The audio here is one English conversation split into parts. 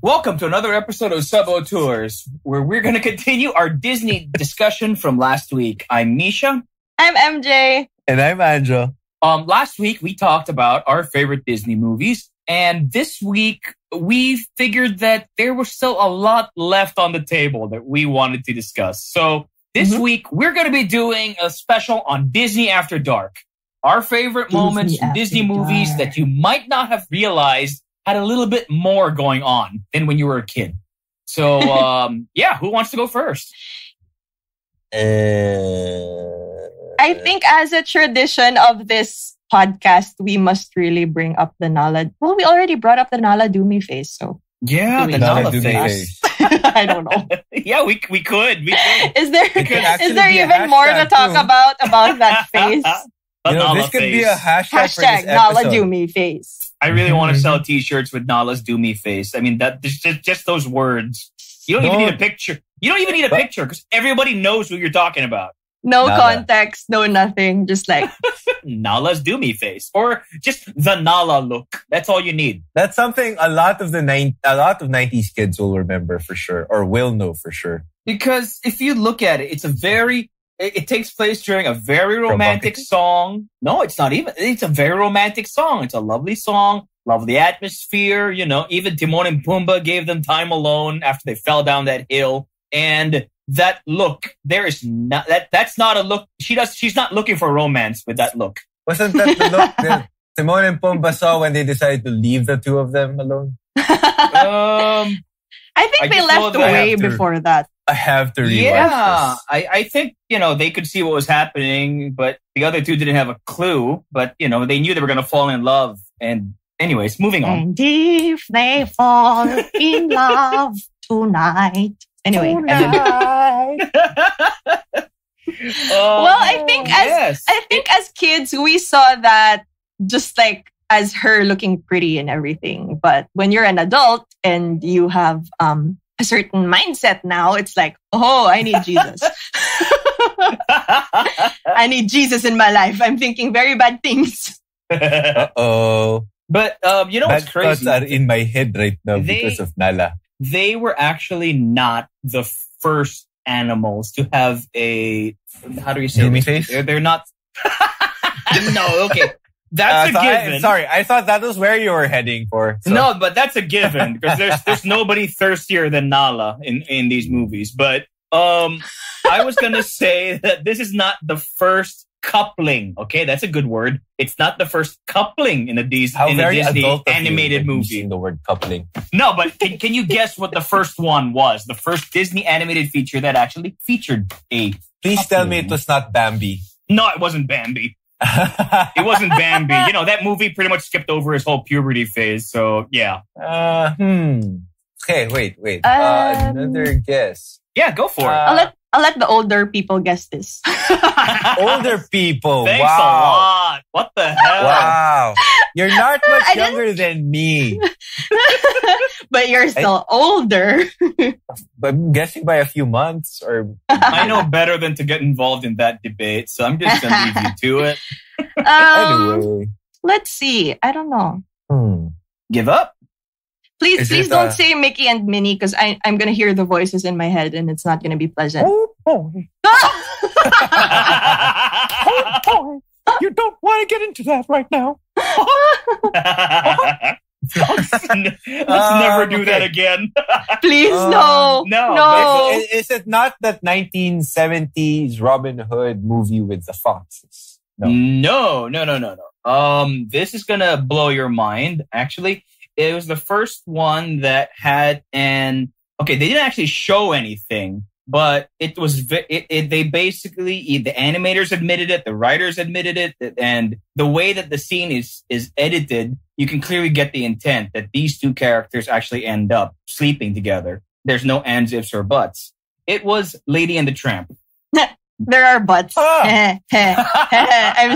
Welcome to another episode of Sub-Auteurs, where we're going to continue our Disney discussion from last week. I'm Misha. I'm MJ. And I'm Andrew. Last week, we talked about our favorite Disney movies. And this week, we figured that there was still a lot left on the table that we wanted to discuss. So this week, we're going to be doing a special on Disney After Dark. Our favorite moments from Disney movies that you might not have realized had a little bit more going on than when you were a kid. So, who wants to go first? I think as a tradition of this podcast, we must really bring up the Nala. Well, we already brought up the Nala Doomy face, so. Yeah, the Nala face. I don't know. Yeah, we could. Is there even more to talk about that face? This could be a hashtag for this Nala episode. Doomy face. I really want to sell t-shirts with Nala's Doomy face. I mean, that just those words. You don't even need a picture. You don't even need a picture because everybody knows who you're talking about. No context, no nothing. Just like Nala's Doomy face, or just the Nala look. That's all you need. That's something a lot of 90s kids will remember for sure, or will know for sure. Because if you look at it, it takes place during a very romantic song. No, it's not even. It's a very romantic song. It's a lovely song, lovely atmosphere. You know, even Timon and Pumbaa gave them time alone after they fell down that hill. And that look, that's not a look. She's not looking for romance with that look. Wasn't that the look that Timon and Pumbaa saw when they decided to leave the two of them alone? I think they left way before that. I have to rewatch this. I think, they could see what was happening, but the other two didn't have a clue. But, they knew they were going to fall in love. And anyways, moving on. And if they fall in love tonight. Anyway. Well, I think as kids, we saw that just like as her looking pretty and everything. But when you're an adult and you have a certain mindset now, it's like, oh, I need Jesus. I need Jesus in my life. I'm thinking very bad things. Uh-oh. But what's crazy? Thoughts are in my head right now because of Nala. They were actually not the first animals to have a, how do you say Doomy face? They're not. No, okay. That's a given. Sorry, I thought that was where you were heading for. So. No, but that's a given because there's nobody thirstier than Nala in these movies. But I was gonna say that this is not the first coupling. Okay, that's a good word. It's not the first coupling in a Disney animated movie. Using the word coupling. No, but can you guess what the first one was? The first Disney animated feature that actually featured a. Please tell me it was not Bambi. No, it wasn't Bambi. It wasn't Bambi. That movie pretty much skipped over his whole puberty phase. So, yeah. Okay, wait. Another guess. Yeah, go for it. I'll let the older people guess this. Older people. Thanks wow. a lot. What the hell? Wow. You're not much younger than me. But you're still older. I'm guessing by a few months or... I know better than to get involved in that debate, so I'm just going to leave you to it. Anyway. Let's see. I don't know. Give up? Please don't say Mickey and Minnie because I'm going to hear the voices in my head and it's not going to be pleasant. Oh. You don't want to get into that right now. Let's never do that again. Please, no. Is it not that 1970s Robin Hood movie with the foxes? No. This is going to blow your mind, actually. It was the first one that had they didn't actually show anything, but it was, they basically, the animators admitted it, the writers admitted it, and the way that the scene is edited, you can clearly get the intent that these two characters actually end up sleeping together. There's no ands, ifs, or buts. It was Lady and the Tramp. There are butts. I'm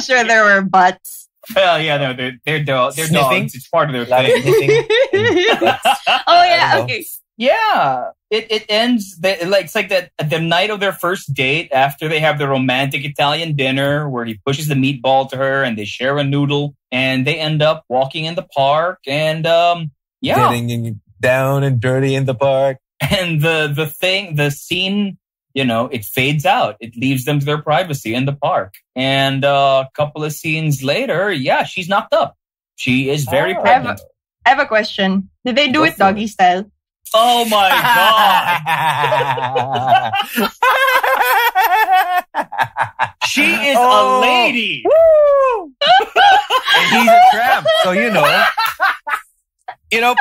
sure there were butts. Well, yeah, no, they're dogs. It's part of their thing. Oh yeah, okay. Yeah, it ends. It's like that the night of their first date after they have the romantic Italian dinner where he pushes the meatball to her and they share a noodle and they end up walking in the park and getting down and dirty in the park. And the scene, it fades out. It leaves them to their privacy in the park. And a couple of scenes later, she's knocked up. She is very pregnant. I have a question. Did they do it doggy style? Oh my God. She is a lady. Woo! And he's a tramp. So, wow. Oh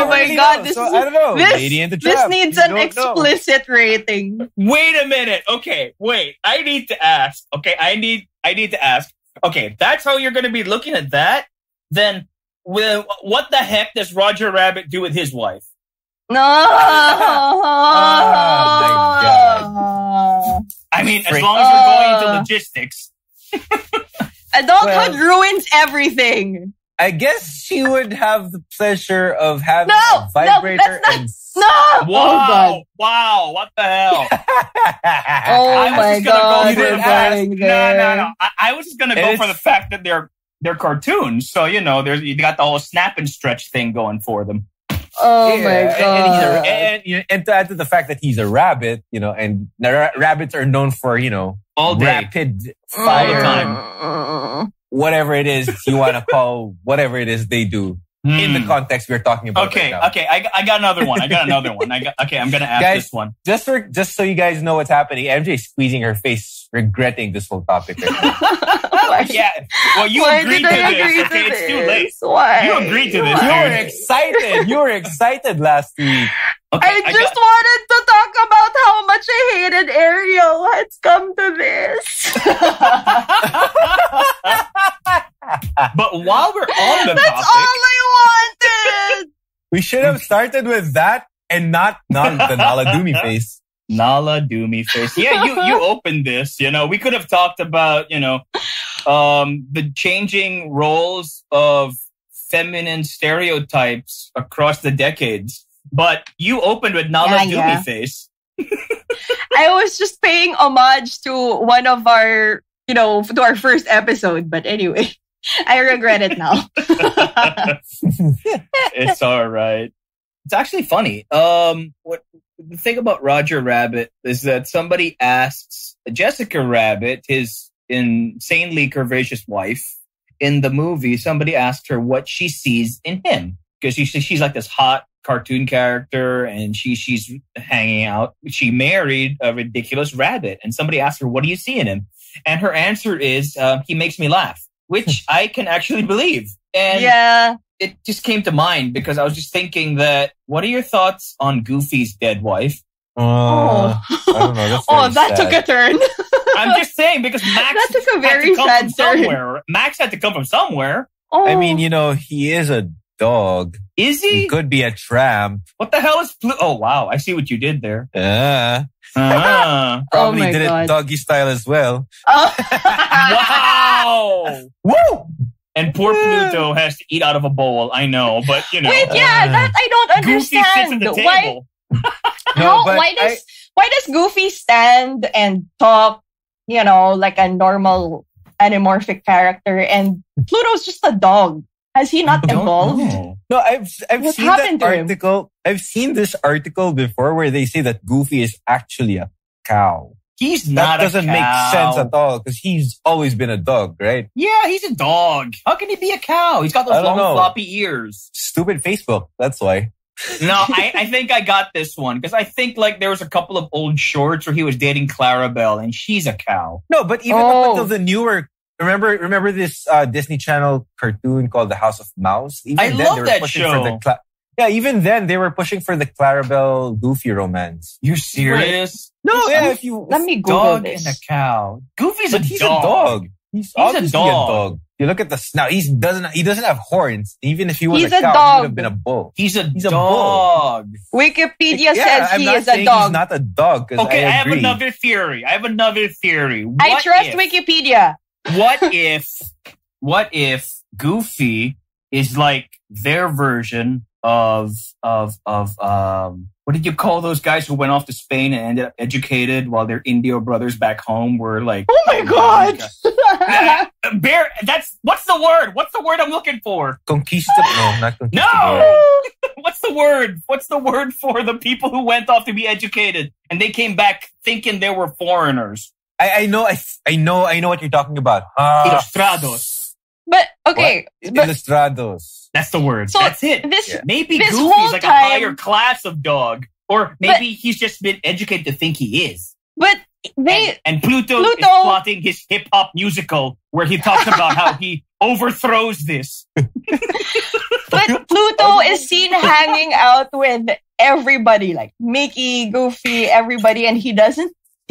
my God. Know. I don't know. Lady and the tramp. This needs an explicit rating. Wait a minute. Okay, wait. I need to ask. Okay, I need to ask. Okay, that's how you're going to be looking at that? Then what the heck does Roger Rabbit do with his wife? No. Oh my God. I mean, as long as we're going into logistics. Adulthood ruins everything. I guess she would have the pleasure of having a vibrator and... No! Wow! Wow! What the hell? Oh my God! No. I was just gonna go for the fact that they're cartoons, so you got the whole snap and stretch thing going for them. Oh my God! And to add to the fact that he's a rabbit, and rabbits are known for all day. Rapid fire time. Whatever it is you want to call whatever it is they do. In the context we're talking about. Okay, right now. okay. I got another one. I'm gonna ask guys, this one. Just so you guys know what's happening, MJ is squeezing her face, regretting this whole topic right now. Yeah. Well, you agreed to this. Okay, it's too late. Why? You agreed to this. You were excited. You were excited last week. Okay, I just wanted to talk about how much I hated Ariel. It's come to this. But while we're on the That's topic, all I wanted. We should have started with that and not the Nala Doomy face. Nala Doomy face. Yeah, you opened this. We could have talked about the changing roles of feminine stereotypes across the decades. But you opened with Nala Doomy face. I was just paying homage to one of our, to our first episode. But anyway, I regret it now. It's all right. It's actually funny. What the thing about Roger Rabbit is that somebody asks Jessica Rabbit, his insanely curvaceous wife, in the movie, somebody asked her what she sees in him. Because she's like this hot cartoon character and she's hanging out. She married a ridiculous rabbit. And somebody asked her, what do you see in him? And her answer is, he makes me laugh, which I can actually believe. And it just came to mind because I was just thinking that, what are your thoughts on Goofy's dead wife? I don't know. That's that took a turn. I'm just saying because Max that took a very sad turn. Max had to come from somewhere. I mean, he is a dog. Is he? He could be a tramp. What the hell is Oh, wow. I see what you did there. Probably did it doggy style as well. Wow. Woo! And poor Pluto has to eat out of a bowl. I know, but Wait, that I don't understand. Goofy sits at the table. Why does Goofy stand and talk, like a normal anamorphic character, and Pluto's just a dog? Has he not evolved? No, I've seen that article. I've seen this article before where they say that Goofy is actually a cow. He's not a cow. That doesn't make sense at all because he's always been a dog, right? Yeah, he's a dog. How can he be a cow? He's got those long floppy ears. Stupid Facebook. That's why. No, I think I got this one because I think there was a couple of old shorts where he was dating Clarabelle and she's a cow. No, but even up until the newer. Remember this Disney Channel cartoon called The House of Mouse? I love that show. Even then they were pushing for the Clarabelle Goofy romance. You're serious? No, let me Google this. And a cow. Goofy's a dog. He's obviously a dog. You look at the snout. He doesn't have horns. Even if he was a cow, he would have been a bull. He's a dog. Wikipedia says he is a dog. He's not a dog. Okay, I have another theory. I trust Wikipedia. What if Goofy is like their version of what did you call those guys who went off to Spain and ended up educated while their Indio brothers back home were like, oh my God. Bear, what's the word? What's the word I'm looking for? Conquistador. No, not conquistador. No! What's the word? What's the word for the people who went off to be educated and they came back thinking they were foreigners? I know what you're talking about. Ilustrados. But okay, Ilustrados. That's the word. So that's it. Maybe this Goofy's like a higher class of dog, or maybe he's just been educated to think he is. But and Pluto is plotting his hip hop musical where he talks about how he overthrows this. But Pluto is seen hanging out with everybody, like Mickey, Goofy, everybody, and he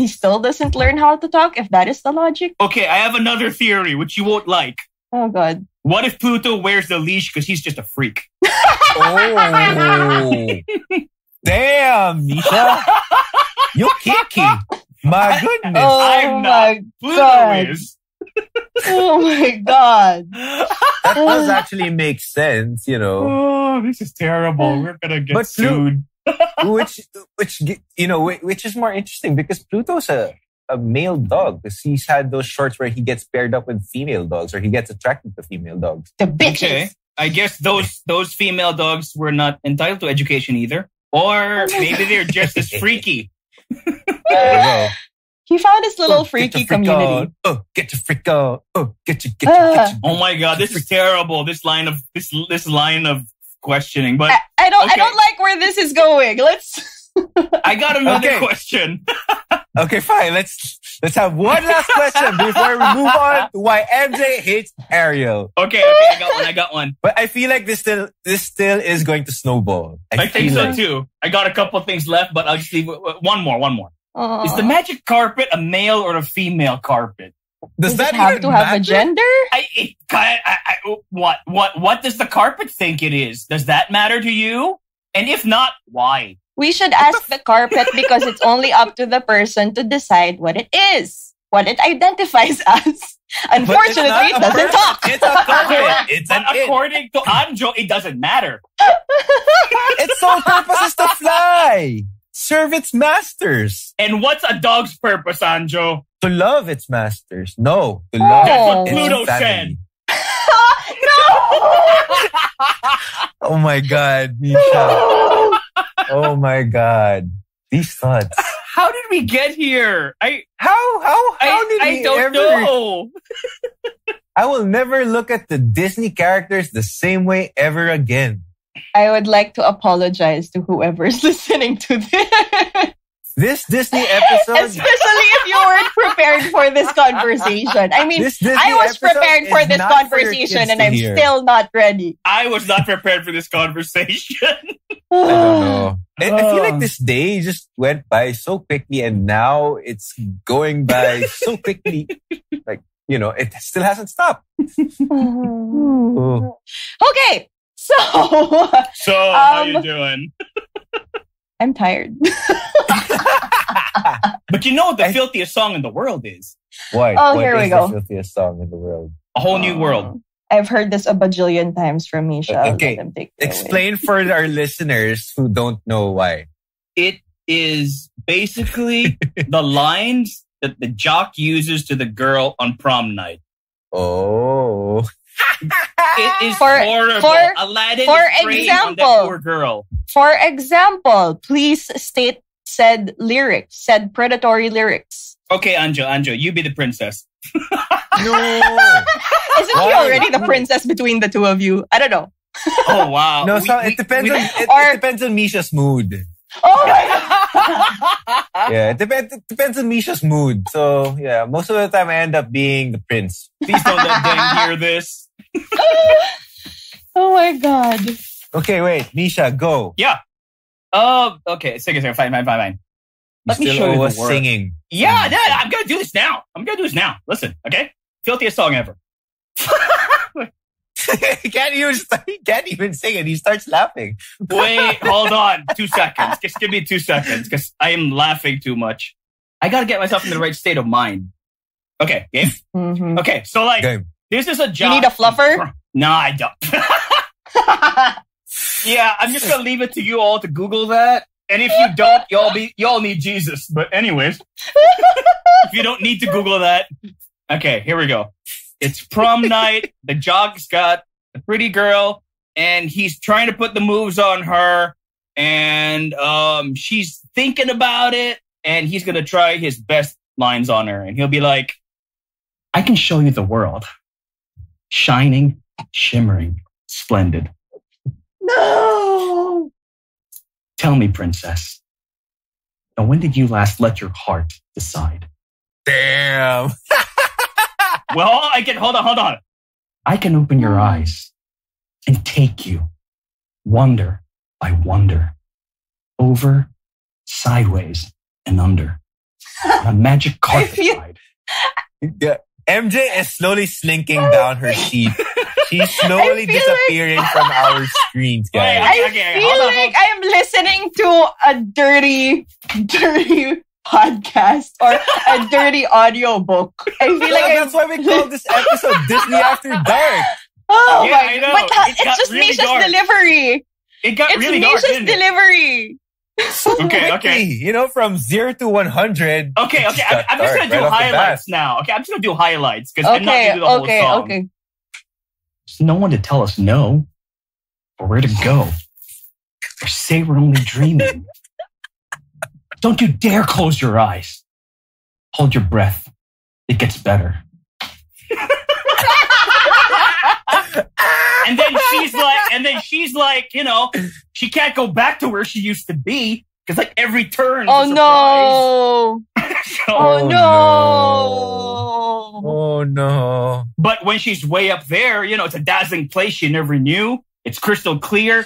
still doesn't learn how to talk, if that is the logic. Okay, I have another theory, which you won't like. Oh, God. What if Pluto wears the leash because he's just a freak? Oh. Damn, Misha. You're kinky. My goodness. Oh, I'm not. Pluto is. Oh, my God. That does actually make sense, you know. Oh, this is terrible. We're going to get sued. which is more interesting because Pluto's a male dog because he's had those shorts where he gets paired up with female dogs or he gets attracted to female dogs. The bitches. Okay. I guess those female dogs were not entitled to education either. Or maybe they're just as freaky. He found his little freaky community. Oh, get your freak out. Oh, get your. Oh my God, this is terrible. This line of questioning. But I don't like where this is going. I got another question. Okay, fine. Let's have one last question before we move on to why MJ hates Ariel. Okay, I got one. But I feel like this still is going to snowball. I think so too. I got a couple things left, but I'll just leave one more. Is the magic carpet a male or a female carpet? Does that have to have a gender? What does the carpet think it is? Does that matter to you? And if not, why? We should ask the carpet because it's only up to the person to decide what it is, what it identifies as. Unfortunately, it doesn't talk. It's a carpet. According to Anjo, it doesn't matter. Its sole purpose is to fly. Serve its masters. And what's a dog's purpose, Anjo? To love its masters. No, to love That's what its Pluto family. said. Oh my God, Misha. Oh my God. These thoughts. How did we get here? How did we don't know. I will never look at the Disney characters the same way ever again. I would like to apologize to whoever's listening to this. This Disney episode... Especially if you weren't prepared for this conversation. I mean, I was prepared for this conversation and I'm still not ready. I was not prepared for this conversation. I don't know. I feel like this day just went by so quickly and now it's going by so quickly. Like, you know, it still hasn't stopped. Okay. So how you doing? I'm tired. But you know what the filthiest song in the world is? What? Oh, here we go. The filthiest song in the world? A Whole New World. I've heard this a bajillion times from Misha. Okay, explain for our listeners who don't know why. It is basically the lines that the jock uses to the girl on prom night. Oh. It is horrible. Aladdin is preying on that poor girl. For example, please state said predatory lyrics. Okay, Anjo, you be the princess. No. Isn't he already the princess between the two of you? I don't know. Oh, wow. No, it depends on Misha's mood. Oh my God. Yeah, it depends on Misha's mood. So, yeah, most of the time I end up being the prince. Please don't let them hear this. Oh my God. Okay, wait. Misha, go. Yeah. Okay. Second. Fine. Let me show you the word. Singing. Yeah, I'm going to do this now. Listen, okay? Filthiest song ever. He can't even sing it. He starts laughing. Wait, hold on. 2 seconds. Just give me 2 seconds because I am laughing too much. I got to get myself in the right state of mind. Okay, game? Mm-hmm. Okay, so this is a job. You need a fluffer? No, I don't. Yeah, I'm just going to leave it to you all to Google that. And if you don't, y'all need Jesus. But anyways, if you don't need to Google that. Okay, here we go. It's prom night. The jock's got the pretty girl and he's trying to put the moves on her, and she's thinking about it, and he's gonna try his best lines on her, and he'll be like, I can show you the world. Shining, shimmering, splendid. No! Tell me, princess. Now, when did you last let your heart decide? Damn. Well, hold on. I can open your eyes and take you, wonder by wonder, over, sideways, and under. On a magic carpet ride. Yeah. MJ is slowly slinking down her seat. She's slowly disappearing from our screens, guys. I feel like I am listening to a dirty podcast or a dirty audiobook. I feel like that's why we call this episode Disney After Dark. Oh yeah, my I know. But it's just really Misha's dark. delivery. It got It's really dark, Misha's didn't it? delivery. Okay. You know, from 0 to 100. Okay. I'm just going to do highlights now. Okay, I'm just going to do highlights because I'm not going to do the whole song. Okay. There's no one to tell us no or where to go or say we're only dreaming. Don't you dare close your eyes. Hold your breath. It gets better. And then she's like, you know, she can't go back to where she used to be because like every turn is a no. surprise. Oh no. But when she's way up there, you know, it's a dazzling place she never knew. It's crystal clear.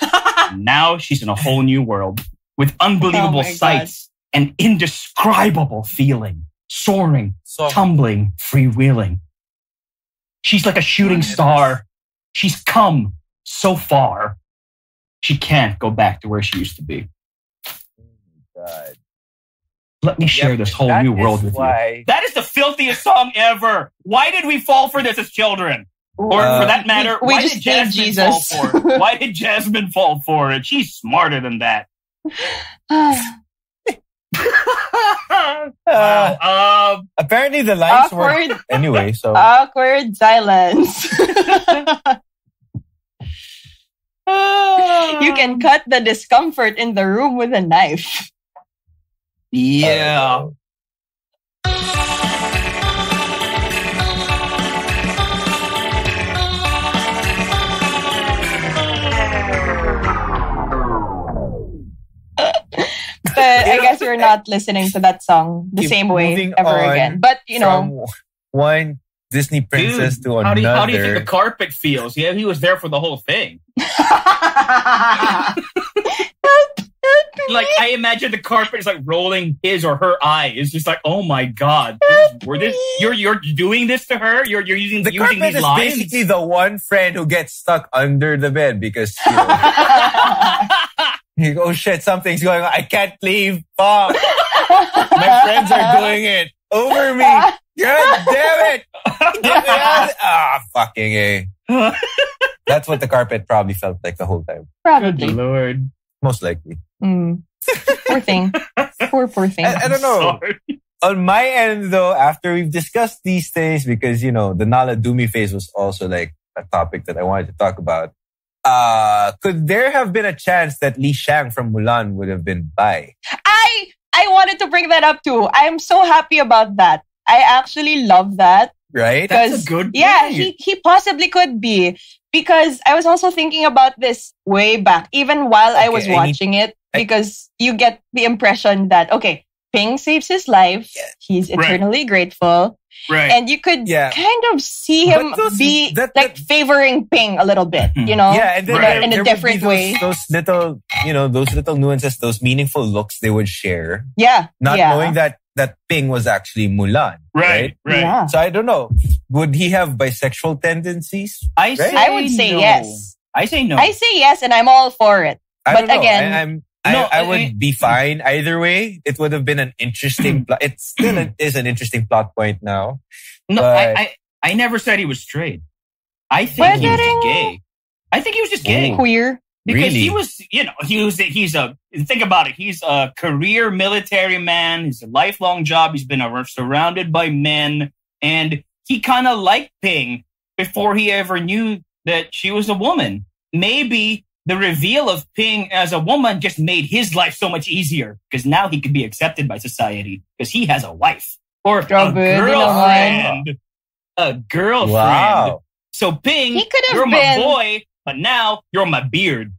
Now she's in a whole new world with unbelievable sights and indescribable feeling. Soaring, tumbling, freewheeling. She's like a shooting star. She's come so far. She can't go back to where she used to be. God. Let me share this whole new world with you. That is the filthiest song ever. Why did we fall for this as children? Or for that matter, why did Jasmine fall for it? Why did Jasmine fall for it? She's smarter than that. Apparently the lines were anyway, so awkward silence. You can cut the discomfort in the room with a knife. Yeah. But I guess we're not listening to that song the same way ever again. But, you know. From one Disney princess to another. How do you think the carpet feels? Yeah, he was there for the whole thing. Like, I imagine the carpet is like rolling his or her eye. It's just like, oh my God. You're doing this to her? You're using the carpet these is lines? basically the one friend who gets stuck under the bed because, you know, you go, oh shit, something's going on. I can't leave. Fuck. My friends are doing it over me. God damn it. Get me out. Ah, fucking A. That's what the carpet probably felt like the whole time. Probably. Good Lord. Most likely. Poor thing. Poor thing. I don't know. Sorry. On my end, though, after we've discussed these things, because, you know, the Nala Dumi phase was also like a topic that I wanted to talk about. Could there have been a chance that Li Shang from Mulan would have been bi? I wanted to bring that up too. I am so happy about that. I actually love that. Right? That's a good point. Yeah, he possibly could be. Because I was also thinking about this way back, even while I was watching it, because you get the impression that, okay, Ping saves his life. Yeah. He's eternally grateful. Right. And you could kind of see him favoring Ping a little bit, you know? Yeah, and then in a different way. Those little, you know, those little nuances, those meaningful looks they would share. Yeah. Not knowing that Ping was actually Mulan. Right. Yeah. So I don't know. Would he have bisexual tendencies? I would say yes. I say no. I say yes, and I'm all for it. But again, I would be fine either way. It would have been an interesting plot. It still is an interesting plot point now. No, I never said he was straight. I think he was just gay. I think he was just gay. Queer. Because he was, you know, think about it. He's a career military man. He's a lifelong job. He's been surrounded by men. And he kind of liked Ping before he ever knew that she was a woman. maybe the reveal of Ping as a woman just made his life so much easier because now he could be accepted by society because he has a wife or a girlfriend. A girlfriend. Wow. So Ping, you're my boy, but now you're my beard.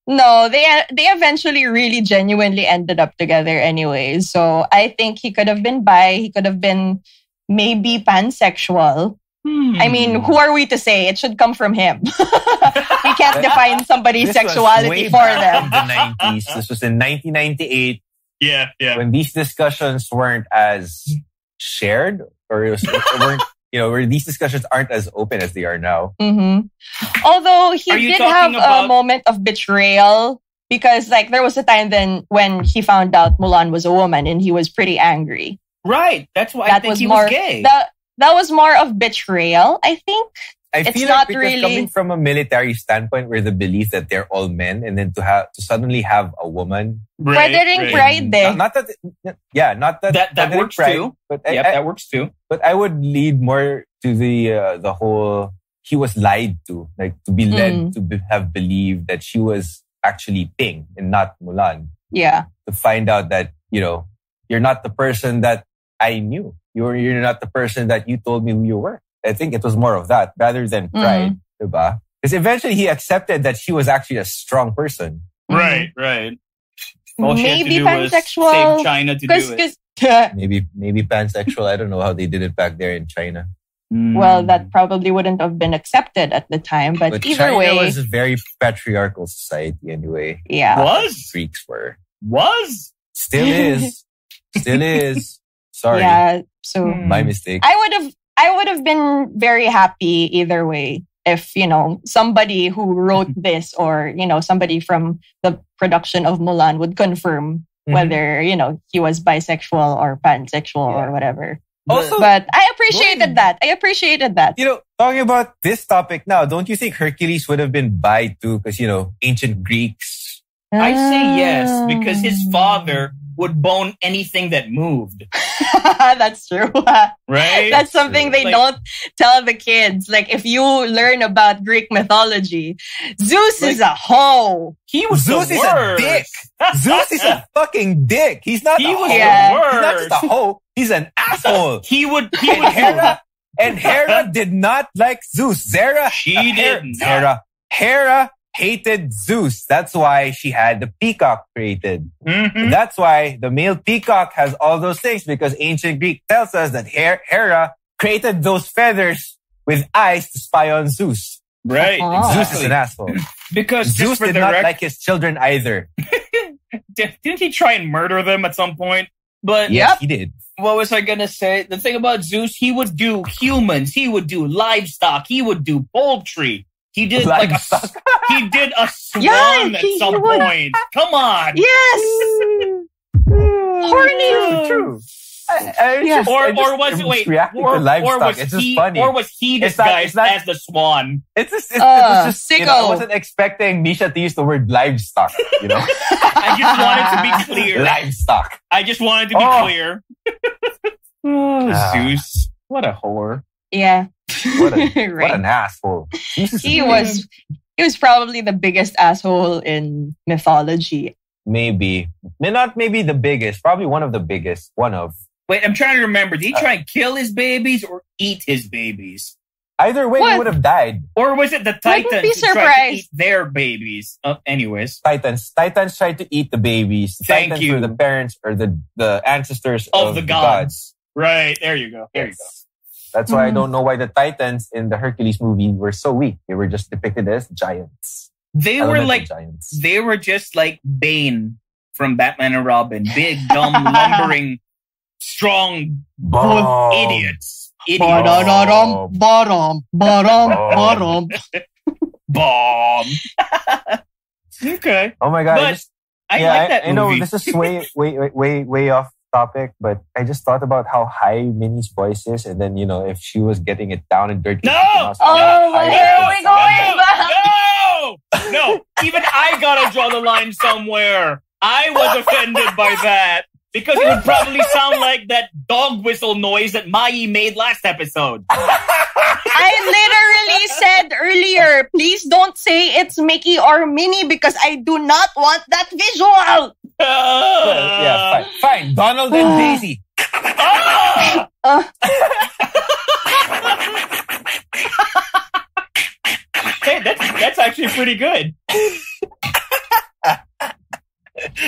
No, they eventually really genuinely ended up together anyway. So I think he could have been bi. He could have been maybe pansexual. I mean, who are we to say? It should come from him. We can't define somebody's sexuality for them. In the 90s. This was in 1998. Yeah. When these discussions weren't as shared or where these discussions aren't as open as they are now. Mm-hmm. Although he did have a moment of betrayal because there was a time then when he found out Mulan was a woman and he was pretty angry. Right. That's why I think he was gay. That was more of betrayal, I think. I feel like because coming from a military standpoint where the belief that they're all men and then to suddenly have a woman. Weathering pride there. Not that that works pride, too. But that works too. But I would lead more to the whole he was lied to, to be led to have believed that she was actually Ping and not Mulan. Yeah. To find out that, you're not the person that I knew. You're not the person that you told me who you were. I think it was more of that rather than pride, diba? Because eventually he accepted that she was actually a strong person. Right. All maybe she had to do pansexual. Was save China to do it. Maybe pansexual. I don't know how they did it back there in China. Well, that probably wouldn't have been accepted at the time, but either China way, was a very patriarchal society anyway. Yeah, was Greeks were still is. Sorry. Yeah, so my mistake. I would have been very happy either way if, somebody who wrote this or, somebody from the production of Mulan would confirm whether, he was bisexual or pansexual or whatever. Also, but I appreciated that. Talking about this topic now, don't you think Hercules would have been bi too? Because, ancient Greeks. I say yes, because his father would bone anything that moved. That's true. Right? That's something they don't tell the kids. If you learn about Greek mythology, Zeus is a hoe. Zeus is a dick. Zeus is a fucking dick. He's not he a was hoe. the worst. He's not just a hoe. He's an asshole. He would and Hera did not like Zeus. Hera hated Zeus. That's why she had the peacock created. Mm-hmm. That's why the male peacock has all those things, because ancient Greek tells us that Hera created those feathers with eyes to spy on Zeus. Right. Exactly. Zeus is an asshole. Because Zeus did not like his children either. Didn't he try and murder them at some point? But yes, he did. What was I going to say? The thing about Zeus, he would do humans. He would do livestock. He would do poultry. He did he did a swan at some point. Come on. Yes. Horny. True. Or was he disguised as the swan? It was just sicko. I wasn't expecting Misha to use the word livestock. I just wanted to be clear. Livestock. I just wanted to be clear. Zeus, what a whore. Yeah. What an asshole. He was probably the biggest asshole in mythology. Maybe. Not maybe the biggest. Probably one of the biggest. Wait, I'm trying to remember. Did he try and kill his babies or eat his babies? Either way, he would have died. Or was it the Titans who tried to eat their babies? Anyways. Titans tried to eat the babies. Thank you. Were the parents or the ancestors of the gods. Right. There you go. That's why I don't know why the Titans in the Hercules movie were so weak. They were just depicted as giants. They were just like Bane from Batman and Robin. Big, dumb, lumbering, strong idiots. Bottom. Bomb. Okay. Oh my God. But I like that movie. I know this is way off topic, but I just thought about how high Minnie's voice is, and then if she was getting it down and dirty. No! Where are we going back? No! Even I gotta draw the line somewhere. I was offended by that. Because it would probably sound like that dog whistle noise that Mai made last episode. I literally said earlier, please don't say it's Mickey or Minnie because I do not want that visual. Yeah, fine. Donald and Daisy. Hey, that's actually pretty good.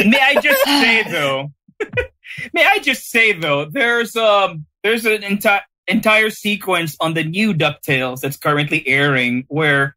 May I just say though, there's an entire sequence on the new DuckTales that's currently airing where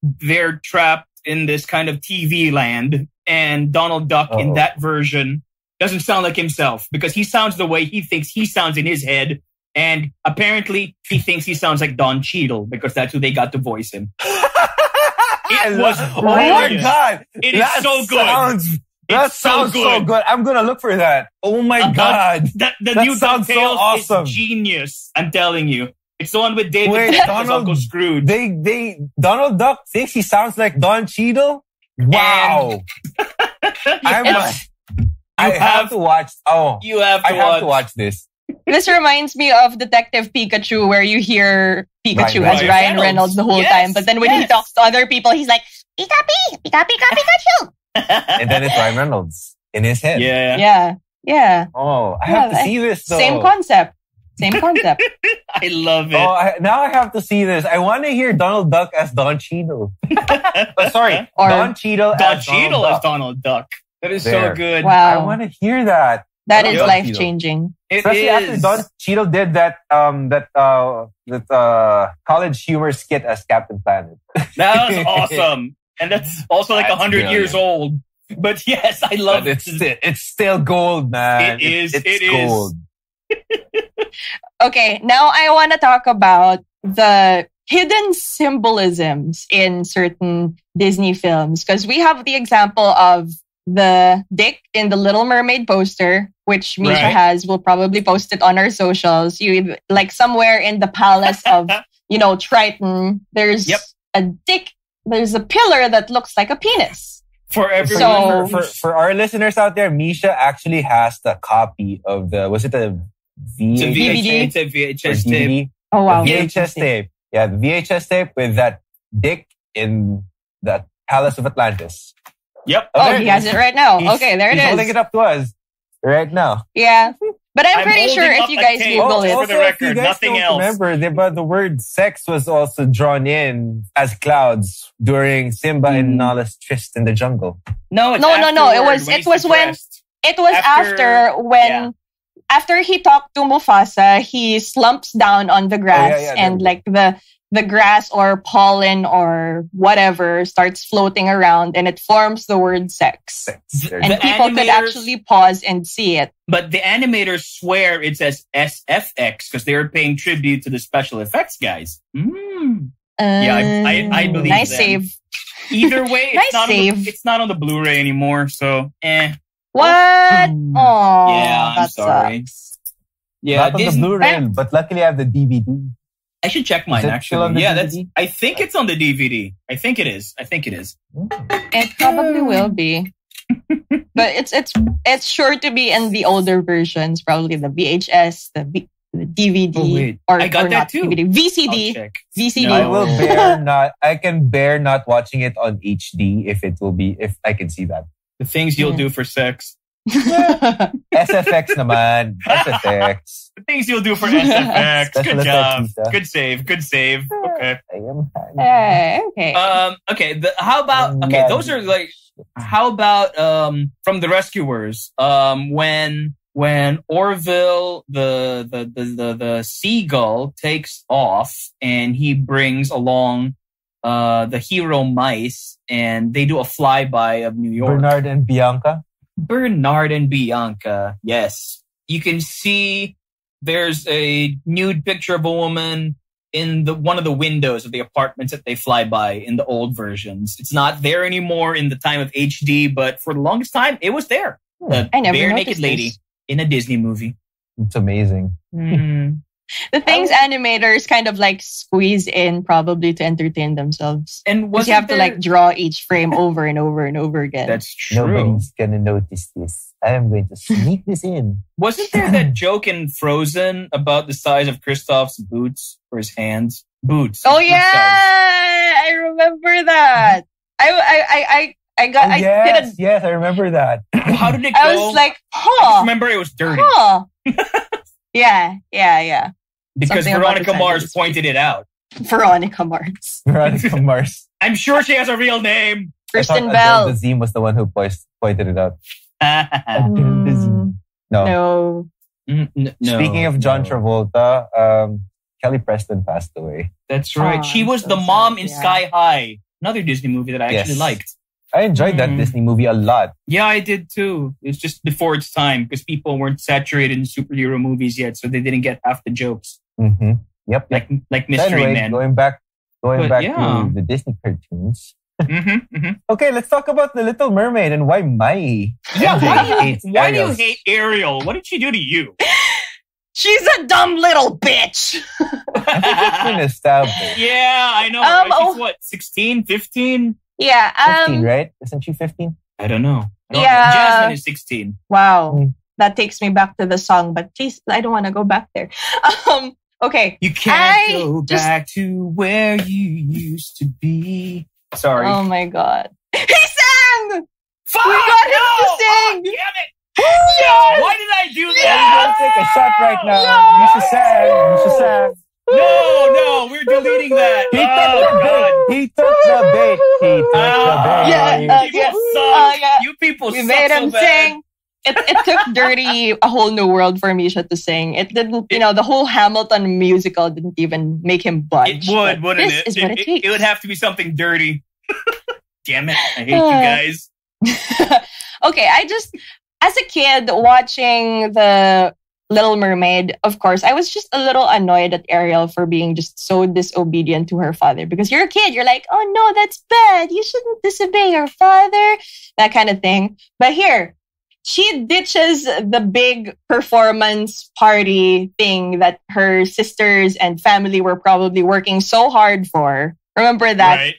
they're trapped in this kind of TV land, and Donald Duck in that version doesn't sound like himself because he sounds the way he thinks he sounds in his head, and apparently he thinks he sounds like Don Cheadle because that's who they got to voice him. It was oh my god! It is so good. That sounds so good. I'm gonna look for that. Oh my god! The new DuckTales is genius. I'm telling you. It's the one with David as Uncle Scrooge. Donald Duck thinks he sounds like Don Cheadle? Wow. I have to watch. You have to watch this. This reminds me of Detective Pikachu, where you hear Pikachu as Ryan Reynolds the whole time. But then when he talks to other people, he's like, Pikachu. And then it's Ryan Reynolds in his head. Yeah. Oh, I have to see this though. Same concept. I love it. Now I have to see this. I want to hear Donald Duck as Don Cheadle. Or Don Cheadle as Donald Duck. That is so good. Wow. I want to hear that. That is life changing. Especially after Don Cheadle did that college humor skit as Captain Planet. That was awesome. And that's also like 100 years old. But yes, I love it. It's still gold, man. It is gold. Okay, now I want to talk about the hidden symbolisms in certain Disney films. Because we have the example of the dick in the Little Mermaid poster, which Misha has. We'll probably post it on our socials. You like somewhere in the palace of, Triton, there's a dick. There's a pillar that looks like a penis. For our listeners out there, Misha actually has the copy of was it a DVD? It's a VHS tape. Oh wow. VHS tape. Yeah, the VHS tape with that dick in the Palace of Atlantis. Yep. He has it right now. Okay, there it is. He's holding it up to us right now. Yeah. But I'm pretty sure if you guys Google it. For the record, nothing else. Remember, the word sex was also drawn in as clouds during Simba and Nala's tryst in the jungle. No. It was after he talked to Mufasa, he slumps down on the grass and like the grass or pollen or whatever starts floating around and it forms the word sex. And people could actually pause and see it. But the animators swear it says SFX because they're paying tribute to the special effects guys. I believe nice them. Save. Either way, it's not on the Blu-ray anymore, so What? Oh, yeah, I'm sorry. Sucks. Yeah, not on the Blu-ray, but luckily I have the DVD. I should check mine actually. I think it's on the DVD. I think it is. It probably will be. But it's sure to be in the older versions, probably the VHS, the DVD, I got that too. DVD. VCD. VCD. No. I can bear not watching it on HD if I can see that. The things you'll do for sex. SFX naman. SFX. The things you'll do for SFX. Good job. Good save. Okay. Okay. How about those are like how about from the Rescuers? When Orville the seagull takes off and he brings along the hero mice and they do a flyby of New York. Bernard and Bianca. Yes. You can see there's a nude picture of a woman in one of the windows of the apartments that they fly by in the old versions. It's not there anymore in the time of HD, but for the longest time, it was there. The bare naked lady in a Disney movie. It's amazing. The things animators kind of like squeeze in probably to entertain themselves. And because you have to like draw each frame over and over and over again. That's true. Nobody's gonna notice this. I am going to sneak this in. Wasn't there that joke in Frozen about the size of Kristoff's boots or his hands? Boots. Oh yeah, I remember that. Yes, I remember that. How did it go? I was like, I just remember it was dirty. Yeah. Because Something Veronica Mars pointed it out. Veronica Mars. Veronica Mars. I'm sure she has a real name. Kristen Bell. The Zim was the one who pointed it out. No. Speaking of John Travolta, Kelly Preston passed away. That's right. She was the mom in Sky High, another Disney movie that I actually liked. I enjoyed that Disney movie a lot. Yeah, I did too. It's just before its time because people weren't saturated in superhero movies yet, so they didn't get half the jokes. Mm-hmm. Yep. Like Mystery anyway, Man. Going back to the Disney cartoons. Okay, let's talk about The Little Mermaid and why Mai. Why do you hate Ariel? What did she do to you? She's a dumb little bitch. I think it's been established. Yeah, I know. She's what, 16, 15? Yeah. 15, right? Isn't she 15? I don't know. Jasmine is 16. Wow. That takes me back to the song, but please, I don't want to go back there. Okay. You can't go back to where you used to be. Sorry. Oh my God. He sang! Fuck! We got him to sing! Damn it! Yes! Why did I do that? We're going to take a shot right now. Misha sang. No, we're deleting that. He took the bait. You people we suck made him so bad. sing. It took Dirty a whole new world for Misha to sing. It didn't, the whole Hamilton musical didn't even make him budge. It would, wouldn't it? This is what it takes. It would have to be something dirty. Damn it. I hate you guys. Okay, as a kid watching The Little Mermaid, of course, I was just a little annoyed at Ariel for being just so disobedient to her father. Because you're a kid, you're like, oh no, that's bad. You shouldn't disobey your father. That kind of thing. But here, she ditches the big performance party thing that her sisters and family were probably working so hard for. Remember that?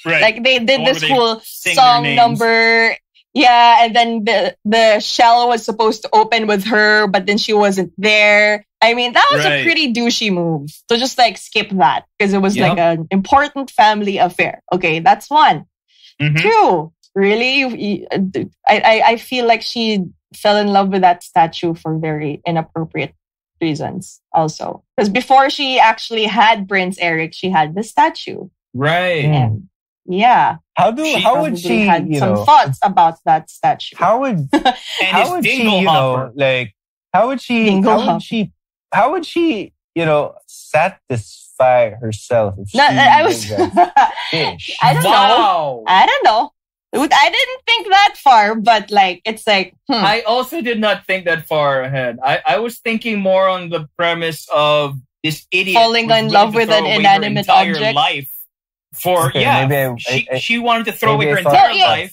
Right. Like they did this whole song number. Yeah, and then the shell was supposed to open with her, but then she wasn't there. I mean, that was a pretty douchey move. So just like skip that because it was like an important family affair. Okay, that's one. Mm-hmm. Two, really, I feel like she fell in love with that statue for very inappropriate reasons also. Because before she actually had Prince Eric, she had the statue. Right. And yeah. How would she had some thoughts about that statue? How would she satisfy herself if I don't know. I didn't think that far, but like it's like I also did not think that far ahead. I was thinking more on the premise of this idiot falling in love with an inanimate object. Life. She wanted to throw away her entire life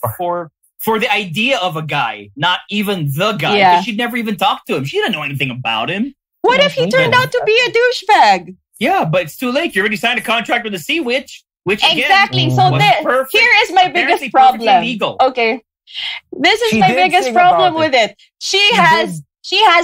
for the idea of a guy, not even the guy. Because she'd never even talked to him. She didn't know anything about him. What if he turned out to be a douchebag? Yeah, but it's too late. You already signed a contract with the Sea Witch. Which exactly. Again, so here is my biggest problem. Legal. Okay. This is my biggest problem with it. She has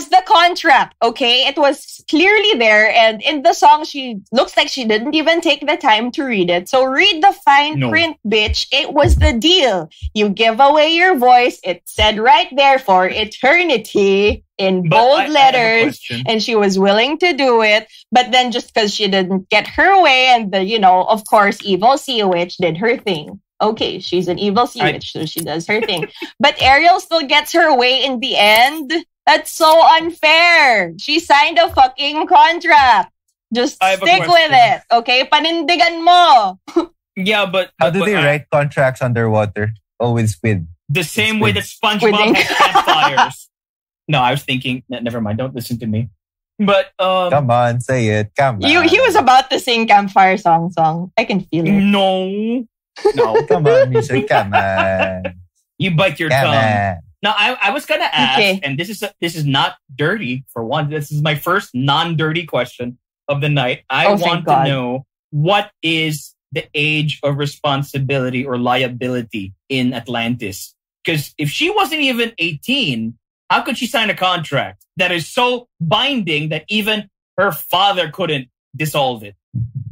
the contract, okay? It was clearly there, and in the song, she looks like she didn't even take the time to read it. So read the fine print, bitch. It was the deal. You give away your voice. It said right there for eternity in bold letters, and she was willing to do it. But then just because she didn't get her way, and of course, evil Sea Witch did her thing. Okay, she's an evil Sea Witch, so she does her thing. But Ariel still gets her way in the end. That's so unfair. She signed a fucking contract. Just stick with it. Okay? Panindigan mo. Yeah, but... How do they write contracts underwater? Oh, with squid. The same way that SpongeBob has campfires. No, I was thinking... Never mind. Don't listen to me. But... Come on, say it. Come on. He was about to sing Campfire song. I can feel it. No. Come on, Misha. Come on. You bite your tongue. Now, I was gonna ask, and this is not dirty for one. This is my first non-dirty question of the night. I want to know, what is the age of responsibility or liability in Atlantis? Because if she wasn't even 18, how could she sign a contract that is so binding that even her father couldn't dissolve it?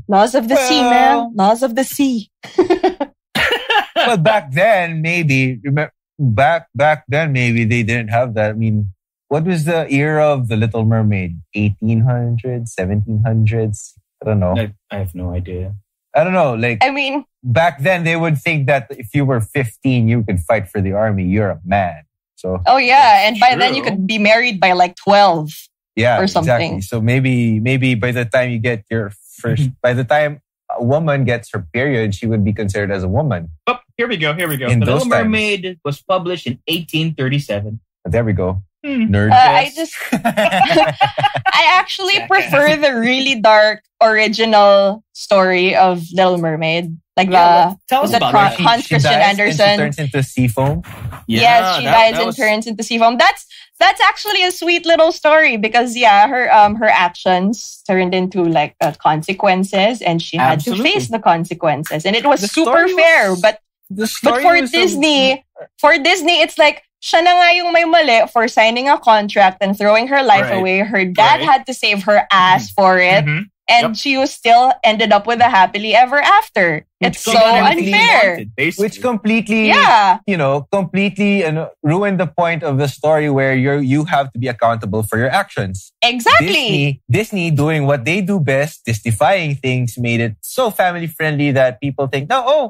Laws of the sea, man. Laws of the sea. Well, back then, maybe back then, maybe they didn't have that. I mean, what was the era of the Little Mermaid? 1800s, 1700s? I don't know. I have no idea. I don't know. Like, I mean, back then they would think that if you were 15, you could fight for the army. You're a man. So. Oh yeah, and by then you could be married by like 12. Yeah, or something. Exactly. So maybe by the time you get your first, by the time a woman gets her period, she would be considered as a woman. Oh, here we go. The Little Mermaid was published in 1837. There we go. Nerd. I actually prefer the really dark original story of Little Mermaid. Like tell us about it. Hans Christian Andersen. She turns into sea foam. Yes, she dies and turns into sea foam. That's actually a sweet little story because her actions turned into like consequences, and she had to face the consequences, and it was super fair. But for Disney, it's like siya na nga yung may mali for signing a contract and throwing her life away. Her dad had to save her ass for it. Mm-hmm. And she was still ended up with a happily ever after. It's so unfair. Which completely, completely ruined the point of the story where you have to be accountable for your actions. Exactly. Disney doing what they do best, Disneyfying things, made it so family friendly that people think,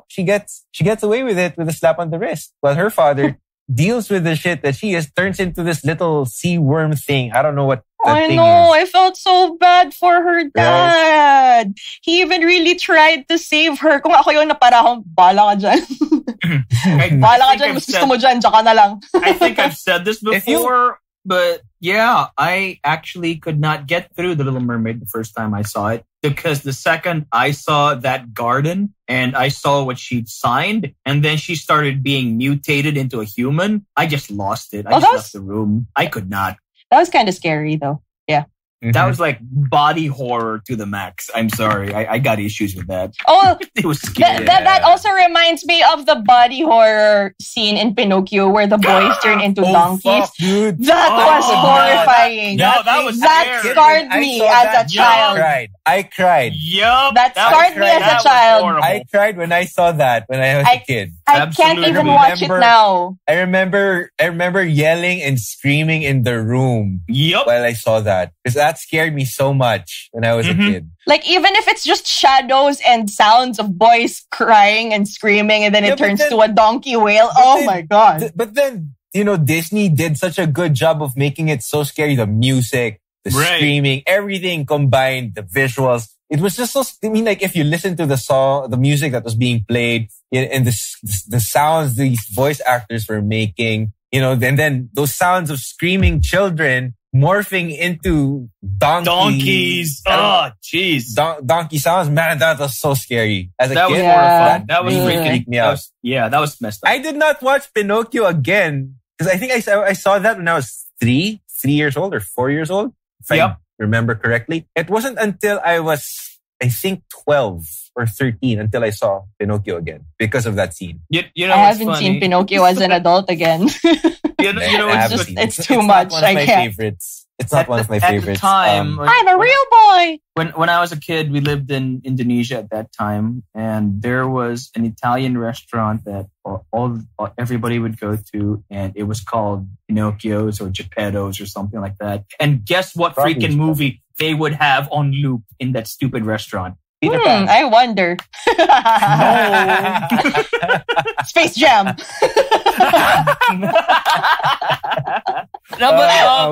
she gets away with it with a slap on the wrist. While her father deals with the shit that she is, turns into this little sea worm thing. I don't know what that thing is. I felt so bad for her dad. Right. He even really tried to save her. Kung ako yun na para akong, bala ka dyan. Bala ka dyan, mas gusto mo dyan, dyan ka na lang. I think I've said this before, but yeah, I actually could not get through The Little Mermaid the first time I saw it. Because the second I saw that garden and I saw what she'd signed, and then she started being mutated into a human, I just lost it. I just left the room. I could not. That was kind of scary though. Yeah. That was like body horror to the max. I'm sorry. I got issues with that. Oh, it was scary. That also reminds me of the body horror scene in Pinocchio where the boys turn into donkeys. Fuck, dude. That was horrifying. That scarred me as a child. I cried. Yup. That scarred me as a child. I cried when I saw that when I was a kid. I can't even watch it now. I remember yelling and screaming in the room while I saw that. Because that scared me so much when I was a kid. Like, even if it's just shadows and sounds of boys crying and screaming and then it turns to a donkey wail. My God. But then, Disney did such a good job of making it so scary. The music, the screaming, everything combined, the visuals. It was just so, like if you listen to the song, the music that was being played and the sounds these voice actors were making, and then those sounds of screaming children morphing into donkeys. Oh, jeez. Donkey sounds. Man, that was so scary. As a kid, was horrifying. That was freaking me out. That was messed up. I did not watch Pinocchio again because I think I saw that when I was 3 years old or 4 years old. If I remember correctly. It wasn't until I was, I think, 12 or 13 until I saw Pinocchio again because of that scene. I haven't seen Pinocchio as an adult again. It's too much. I can't. It's not one of my favorites. At the time, I'm a real boy. When I was a kid, we lived in Indonesia at that time, and there was an Italian restaurant that everybody would go to, and it was called Pinocchio's or Geppetto's or something like that. And guess what freaking movie they would have on loop in that stupid restaurant? I wonder. No. Space Jam.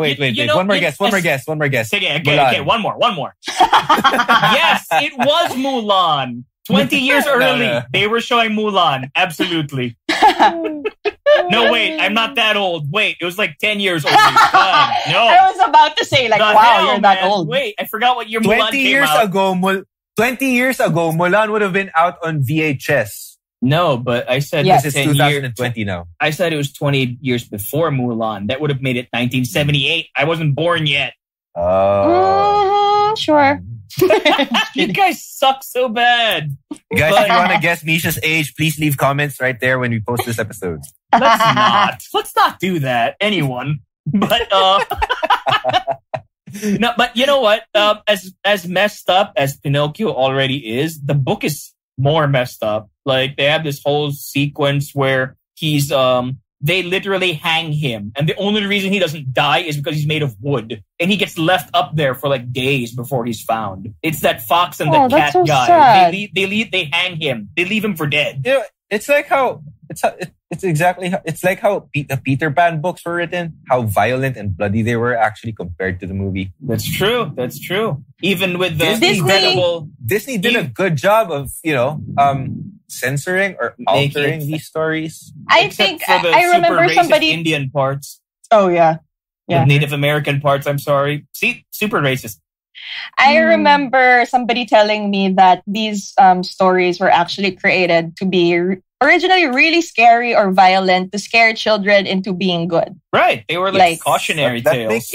Wait. One more guess. Okay, one more. Yes, it was Mulan. 20 years early, they were showing Mulan. Absolutely. No, wait, I'm not that old. Wait, it was like 10 years old. No. I was about to say, you're that old. Wait, I forgot what year Mulan came out. 20 years ago, Mulan would have been out on VHS. No, but I said this is 2020 now. I said it was 20 years before Mulan. That would have made it 1978. I wasn't born yet. Sure. You guys suck so bad. Guys, if you want to guess Misha's age, please leave comments right there when we post this episode. Let's not do that. Anyone. But no, but you know what? As messed up as Pinocchio already is, the book is more messed up. Like they have this whole sequence where he's they literally hang him, and the only reason he doesn't die is because he's made of wood, and he gets left up there for like days before he's found. It's that fox and the cat so guy. Sad. They hang him. They leave him for dead. You know, it's like how it's like how the Peter Pan books were written, how violent and bloody they were actually compared to the movie. That's true. Even with the Disney did a good job of, censoring or altering these stories. I remember somebody Indian parts. Oh yeah. With Native American parts, I'm sorry. See, super racist. I remember somebody telling me that these stories were actually created to be originally really scary or violent to scare children into being good. Right. They were like cautionary tales.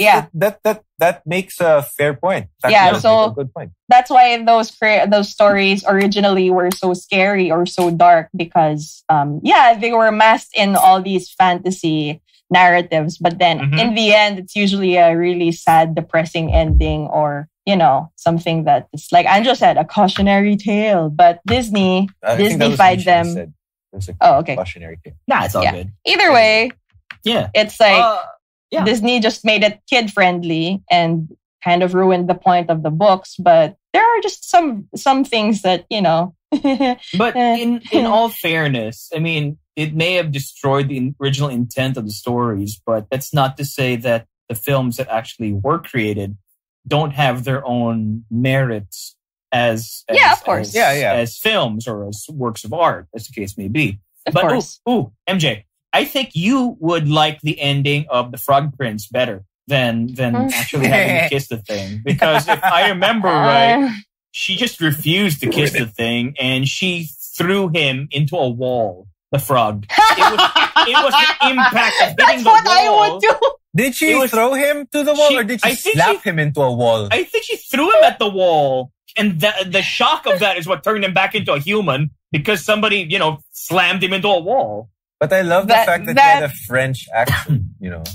That makes a fair point. So a good point. That's why those stories originally were so scary or so dark because they were masked in all these fantasy narratives, but then in the end it's usually a really sad, depressing ending or something that is like Andrew said, a cautionary tale. But Disney-fied them. Okay. Cautionary tale. Nah, it's all good. Either way, it's like Disney just made it kid friendly and kind of ruined the point of the books. But there are just some things that But in all fairness, I mean, it may have destroyed the original intent of the stories, but that's not to say that the films that actually were created don't have their own merits as films or as works of art, as the case may be. Of course. MJ, I think you would like the ending of The Frog Prince better than actually having to kiss the thing. Because if I remember right, she just refused to kiss the thing and she threw him into a wall, the frog. It was the impact of hitting the wall. That's what I would do. Did she throw him to the wall or did she slap him into a wall? I think she threw him at the wall. And the shock of that is what turned him back into a human because somebody, slammed him into a wall. But I love the fact that he had a French accent,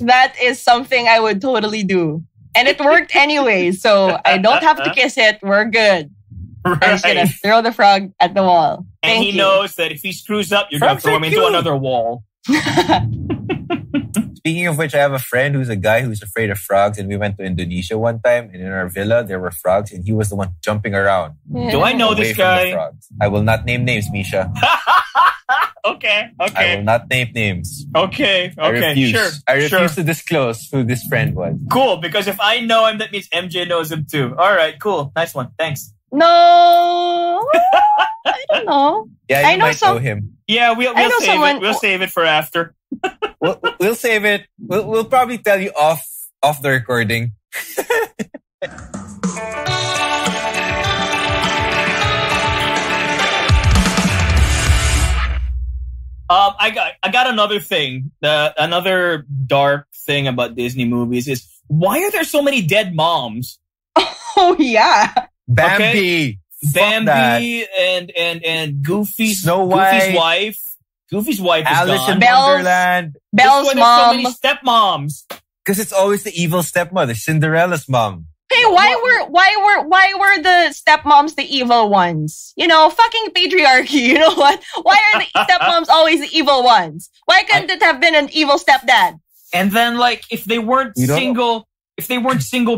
That is something I would totally do. And it worked anyway, so I don't have to kiss it. We're good. Right. I'm just going to throw the frog at the wall. And he knows that if he screws up, you're going to throw him into another wall. Speaking of which, I have a friend who's a guy who's afraid of frogs, and we went to Indonesia one time, and in our villa, there were frogs, and he was the one jumping around. Yeah. Do I know this guy? I will not name names, Misha. Okay. I will not name names. Okay. I refuse to disclose who this friend was. Cool, because if I know him, that means MJ knows him too. All right, cool. Nice one. Thanks. No, I don't know. Yeah, you might know him. Yeah, we'll save it. We'll save it for after. We'll save it. We'll probably tell you off the recording. I got another thing. Another dark thing about Disney movies is why are there so many dead moms? Oh yeah, Bambi, Bambi, and Goofy, Snow White. Goofy's wife is Alice gone. in Wonderland. Belle's mom. There's so many stepmoms. Because it's always the evil stepmother, Cinderella's mom. Hey, why were the stepmoms the evil ones? Fucking patriarchy. You know what? Why are the stepmoms always the evil ones? Why couldn't it have been an evil stepdad? And then, if they weren't single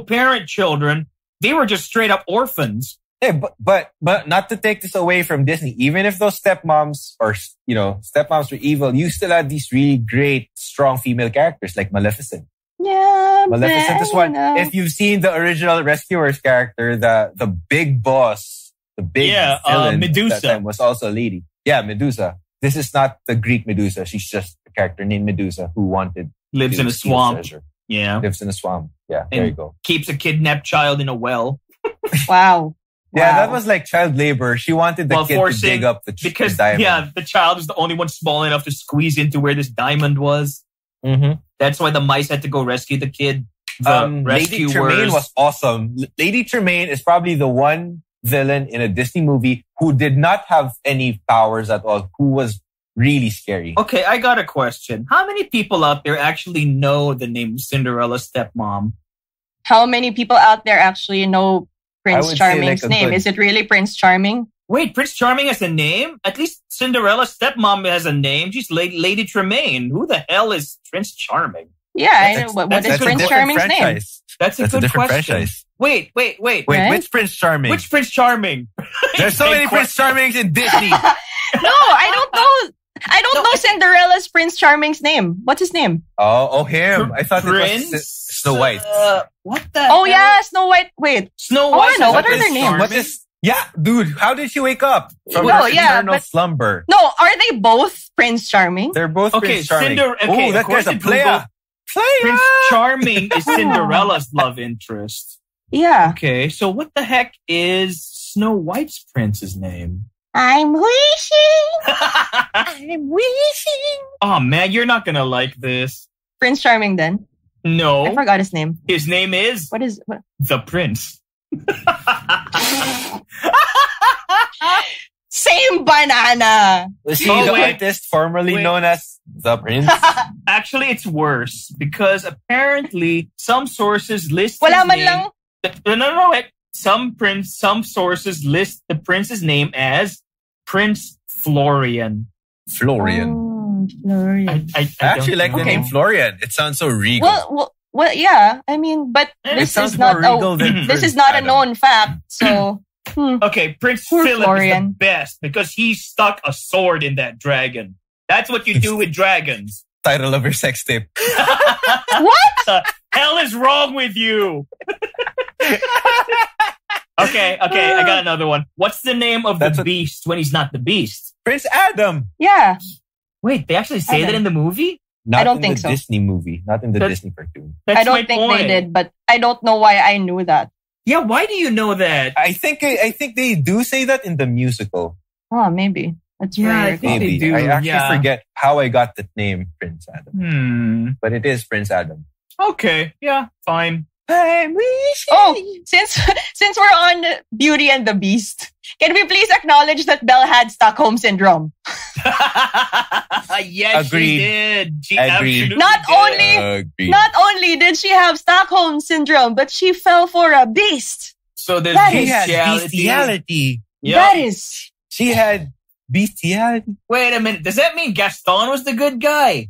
parent children, they were just straight up orphans. Yeah, but not to take this away from Disney. Even if those stepmoms stepmoms were evil, you still had these really great, strong female characters like Maleficent. Yeah, Maleficent is one. If you've seen the original Rescuers character, the big boss, the big villain Medusa at that time was also a lady. Yeah, Medusa. This is not the Greek Medusa. She's just a character named Medusa who lives in a swamp. Treasure. Yeah, lives in a swamp. Yeah, and there you go. Keeps a kidnapped child in a well. Wow. Yeah, Wow. that was like child labor. She wanted the kid to dig up the diamond. Yeah, the child was the only one small enough to squeeze into where this diamond was. Mm-hmm. That's why the mice had to go rescue the kid. The Lady Tremaine was awesome. Lady Tremaine is probably the one villain in a Disney movie who did not have any powers at all, who was really scary. Okay, I got a question. How many people out there actually know the name Cinderella's stepmom? How many people out there actually know Prince would say Charming's like a name? good- Is it really Prince Charming? Wait, Prince Charming has a name? At least Cinderella's stepmom has a name. She's Lady Tremaine. Who the hell is Prince Charming? Yeah, I know. What is That's a Prince different Charming's name? franchise. That's a That's a good different question. franchise. Wait. Wait, Right? which Prince Charming? Which Prince Charming? There's so many Prince Charmings in Disney. No, I don't know. I don't know Cinderella's Prince Charming's name. What's his name? Oh, him. I thought Prince it was Snow White. What the Oh hell? yeah, Snow White. Wait. Snow Oh, White. I know. is What are Prince their names? Charming? What is... Yeah, dude, how did she wake up from No, her yeah, eternal but- slumber? No, are they both Prince Charming? They're both Okay, Prince Charming. okay, Oh, that guy's a according to player. Google, Player! Prince Charming is Cinderella's love interest. Yeah. Okay, so what the heck is Snow White's prince's name? I'm wishing. I'm wishing. Oh man, you're not gonna like this. Prince Charming then. I No, forgot his name. his name is What is what? the Prince. Same banana. Was he Oh, the wait. artist formerly Wait. known as the Prince? Actually, it's worse because apparently some sources list Wala his man name. lang. No, wait. Some sources list the prince's name as Prince Florian. Florian. Oh, Florian. I I actually like the Okay. name Florian. It sounds so regal. Well, yeah. I mean, but It this sounds is not more regal a, than this Prince is not Adam. a known fact. So Okay, Prince Poor Philip is Florian. the best because he stuck a sword in that dragon. That's what you do with dragons. Title of your sex tape. what? The hell is wrong with you? Okay, I got another one. What's the name of That's the what- beast when he's not the beast? Prince Adam. Yeah. Wait, they actually say Adam. that in the movie? Not don't in think the so. Disney movie. Not in the That's- Disney cartoon. That's I don't my think point. they did, but I don't know why I knew that. Yeah, why do you know that? I think they do say that in the musical. Oh, maybe. That's Yeah, I weird. think they Maybe. do, I actually yeah. forget how I got the name Prince Adam. But it is Prince Adam. Okay, yeah, fine. I'm wishing. Oh, since we're on Beauty and the Beast, can we please acknowledge that Belle had Stockholm syndrome? Yes, Agreed. she did. She Agreed. absolutely Not did. only- Agreed. Not only did she have Stockholm syndrome, but she fell for a beast. So there's That She is had bestiality. bestiality. Yep. That is She had bestiality. Wait a minute. Does that mean Gaston was the good guy?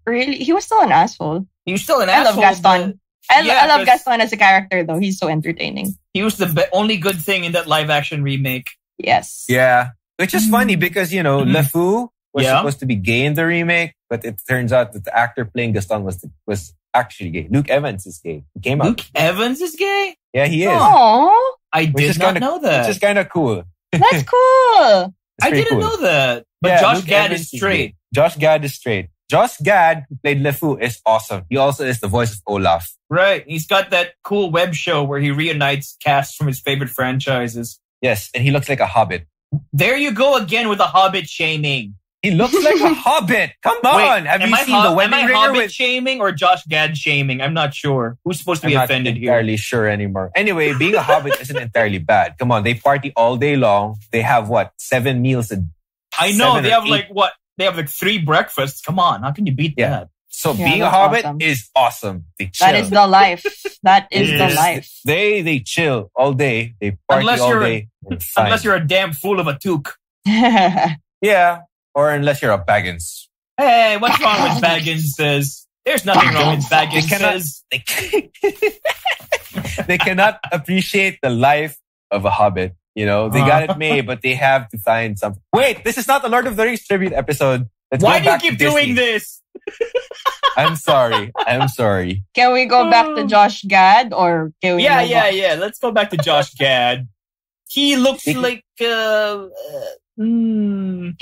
really. He was still an asshole. He was still an I love asshole. Gaston. but I love 'cause Gaston as a character, though. He's so entertaining. He was the only good thing in that live action remake. Yes. Yeah. Which is funny because, Mhm. LeFou was Yeah. supposed to be gay in the remake, but it turns out that the actor playing Gaston was actually gay. Luke Evans is gay. He came out. Luke Evans is gay? Yeah, he is. Oh, I Which did is not kinda- know that. Which is kind of cool. that's cool. It's I pretty didn't cool. know that. But Yeah, Josh Luke Gad Evans is straight. gay. Josh Gad is straight. Josh Gad, who played LeFou, is awesome. He also is the voice of Olaf. Right. He's got that cool web show where he reunites casts from his favorite franchises. Yes, and he looks like a hobbit. There you go again with the Hobbit shaming. He looks like a hobbit. Come on. Have am you I seen the am wedding I ringer Hobbit with... shaming or Josh Gad shaming? I'm not sure. Who's supposed to I'm be not offended here? entirely sure anymore. Anyway, being a hobbit isn't entirely bad. Come on, they party all day long. They have 7 meals a I know. 7 They or have 8. like what? They have like 3 breakfasts. Come on. How can you beat Yeah. that? So Yeah, being a that's hobbit awesome. is awesome. They chill. That is the life. That is Yes. the life. They chill all day. They party Unless all you're- day. and fine. Unless you're a damn fool of a toque. Yeah, or unless you're a Baggins. Hey, what's wrong with Baggins says? There's nothing wrong with Baggins They cannot- says. They cannot appreciate the life of a hobbit. They got it made, but they have to find something. Wait, this is not the Lord of the Rings tribute episode. Let's Why go do you back to keep doing Disney. this? I'm sorry. Can we go back to Josh Gad or can we move on? Yeah. Let's go back to Josh Gad. He looks like He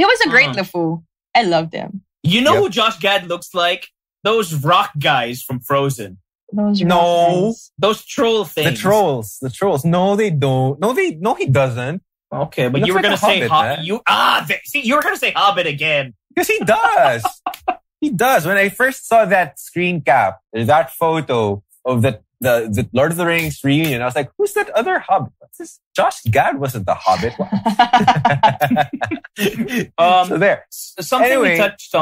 was a great LeFou. I loved him. You know Yep. who Josh Gad looks like? Those rock guys from Frozen. Those those troll things. The trolls. No, they don't. No, he doesn't. Okay, but you were gonna say you were gonna say Hobbit again. Because he does. He does. When I first saw that screen cap, that photo of the Lord of the Rings reunion, I was like, who's that other Hobbit? What's this? Josh Gad wasn't the Hobbit. So there. Something we touched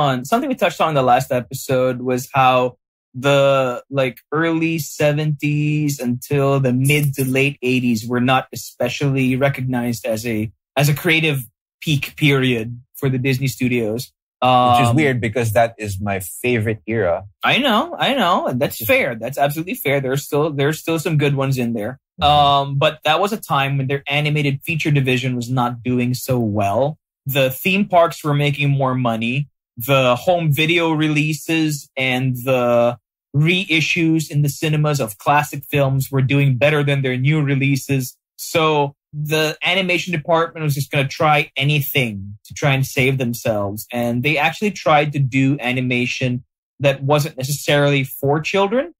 on in the last episode was how the early 70s until the mid to late 80s were not especially recognized as a creative peak period for the Disney studios. Which is weird because that is my favorite era. I know. That's fair. That's absolutely fair. There's still some good ones in there. But that was a time when their animated feature division was not doing so well. The theme parks were making more money. The home video releases and the reissues in the cinemas of classic films were doing better than their new releases. So the animation department was just going to try anything to try and save themselves. And they actually tried to do animation that wasn't necessarily for children.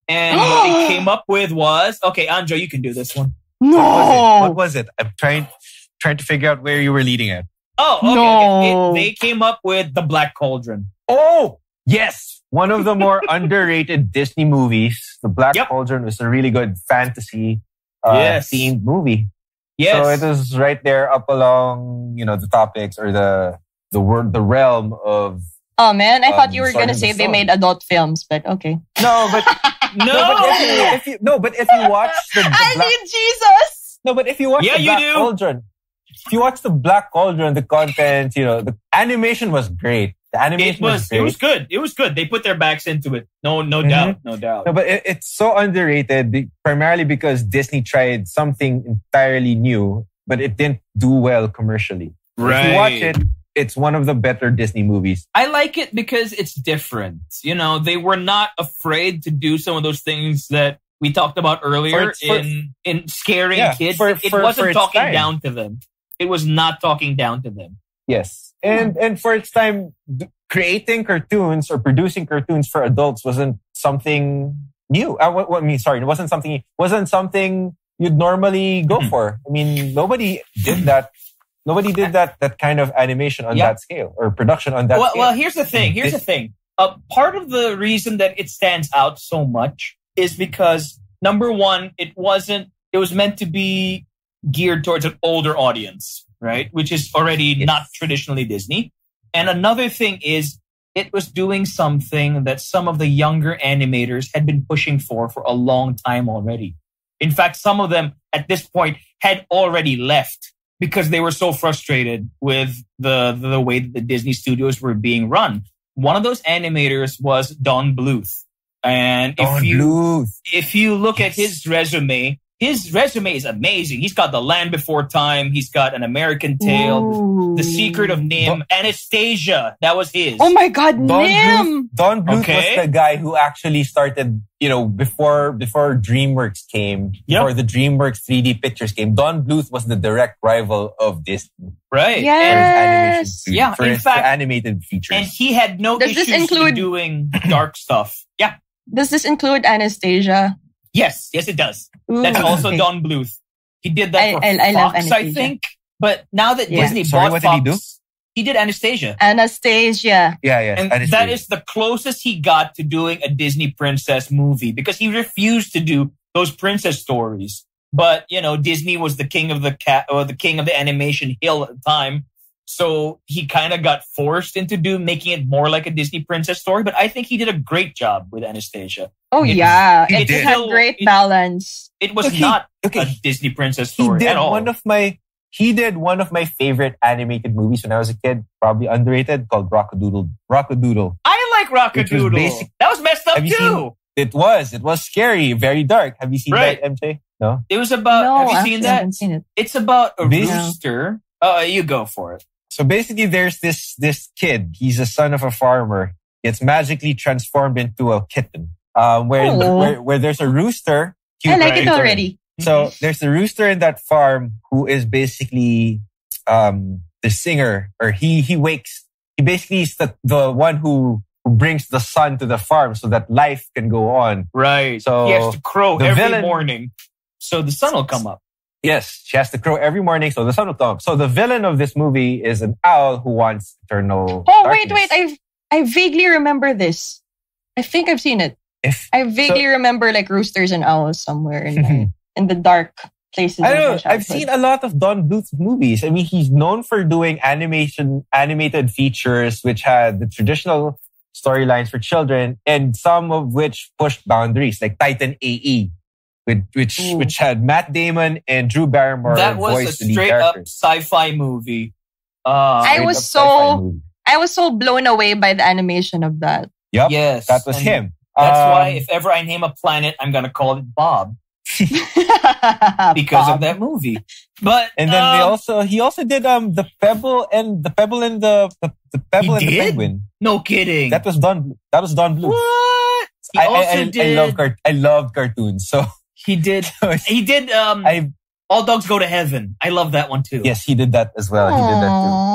And what they came up with was, okay, Anjo, you can do this one. No. What was it? I'm trying to figure out where you were leading at. Oh, okay. No. They came up with The Black Cauldron. Oh, yes. One of the more underrated Disney movies. The Black Cauldron was a really good fantasy themed movie. Yes. So it was right there up along, the topics or the realm of. Oh man, I thought you were gonna say they made adult films, but okay. No, but if you watch I need Jesus. No, but if you watch the Black Cauldron, if you watch the Black Cauldron, the content, the animation was great. The animation was great. It was good. They put their backs into it. No doubt. No, but it's so underrated, primarily because Disney tried something entirely new, but it didn't do well commercially. Right. If you watch it, it's one of the better Disney movies. I like it because it's different. They were not afraid to do some of those things that we talked about earlier in scaring kids. It wasn't talking down to them. It was not talking down to them. Yes. And for its time, creating cartoons or producing cartoons for adults wasn't something new. It wasn't something you'd normally go for. I mean, nobody did that. Nobody did that kind of animation on that scale or production on that scale. Well, here's the thing. Part of the reason that it stands out so much is because, number one, it was meant to be geared towards an older audience, right? Which is already not traditionally Disney. And another thing is it was doing something that some of the younger animators had been pushing for a long time already. In fact, some of them at this point had already left because they were so frustrated with the way that the Disney studios were being run. One of those animators was Don Bluth. And if you look at his resume is amazing. He's got The Land Before Time. He's got An American Tale, Ooh. The Secret of Nim, Anastasia. That was his. Oh my God, Nim! Don Bluth was the guy who actually started, before DreamWorks came, before the DreamWorks 3D pictures came. Don Bluth was the direct rival of Disney. Right. Yes. For in fact, animated features. And he had no issues in doing dark stuff. Yeah. Does this include Anastasia? Yes, it does. Ooh, That's also Don Bluth. He did that for Fox, I think. But now that Disney bought Fox, he did Anastasia. Anastasia. Yeah. And Anastasia. that is the closest he got to doing a Disney princess movie because he refused to do those princess stories. But, Disney was the king of the king of the animation hill at the time. So he kind of got forced into making it more like a Disney princess story. But I think he did a great job with Anastasia. Oh, it had great balance. It was not a Disney princess story at all. He did one of my favorite animated movies when I was a kid, probably underrated, called Rockadoodle. I like Rockadoodle. That was messed up too. It was scary, very dark. Have you seen that, MJ? No? It was about, have you seen that? I haven't seen it. It's about a rooster. You go for it. So basically there's this kid. He's a son of a farmer. Gets magically transformed into a kitten. Where there's a rooster. I like it already. So there's a rooster in that farm who is basically the singer, or he basically is the one who who brings the sun to the farm so that life can go on. Right. So he has to crow every morning so the sun will come up. Yes, she has to crow every morning so the sun will come up. So the villain of this movie is an owl who wants eternal darkness. Wait. I vaguely remember this. I think I've seen it. I vaguely remember like roosters and owls somewhere in the dark places. I don't know. I've seen a lot of Don Bluth movies. I mean, he's known for doing animated features which had the traditional storylines for children, and some of which pushed boundaries, like Titan AE, which had Matt Damon and Drew Barrymore. That was a straight up sci-fi movie. I was so blown away by the animation of that. Yep. Yes. That was him. That's why if ever I name a planet, I'm going to call it Bob. Because of that movie. But and then he also did the Pebble and the Penguin. No kidding. That was Don Bluth. What? I loved cartoons. So he did All Dogs Go to Heaven. I love that one too. Yes, he did that as well. Aww. He did that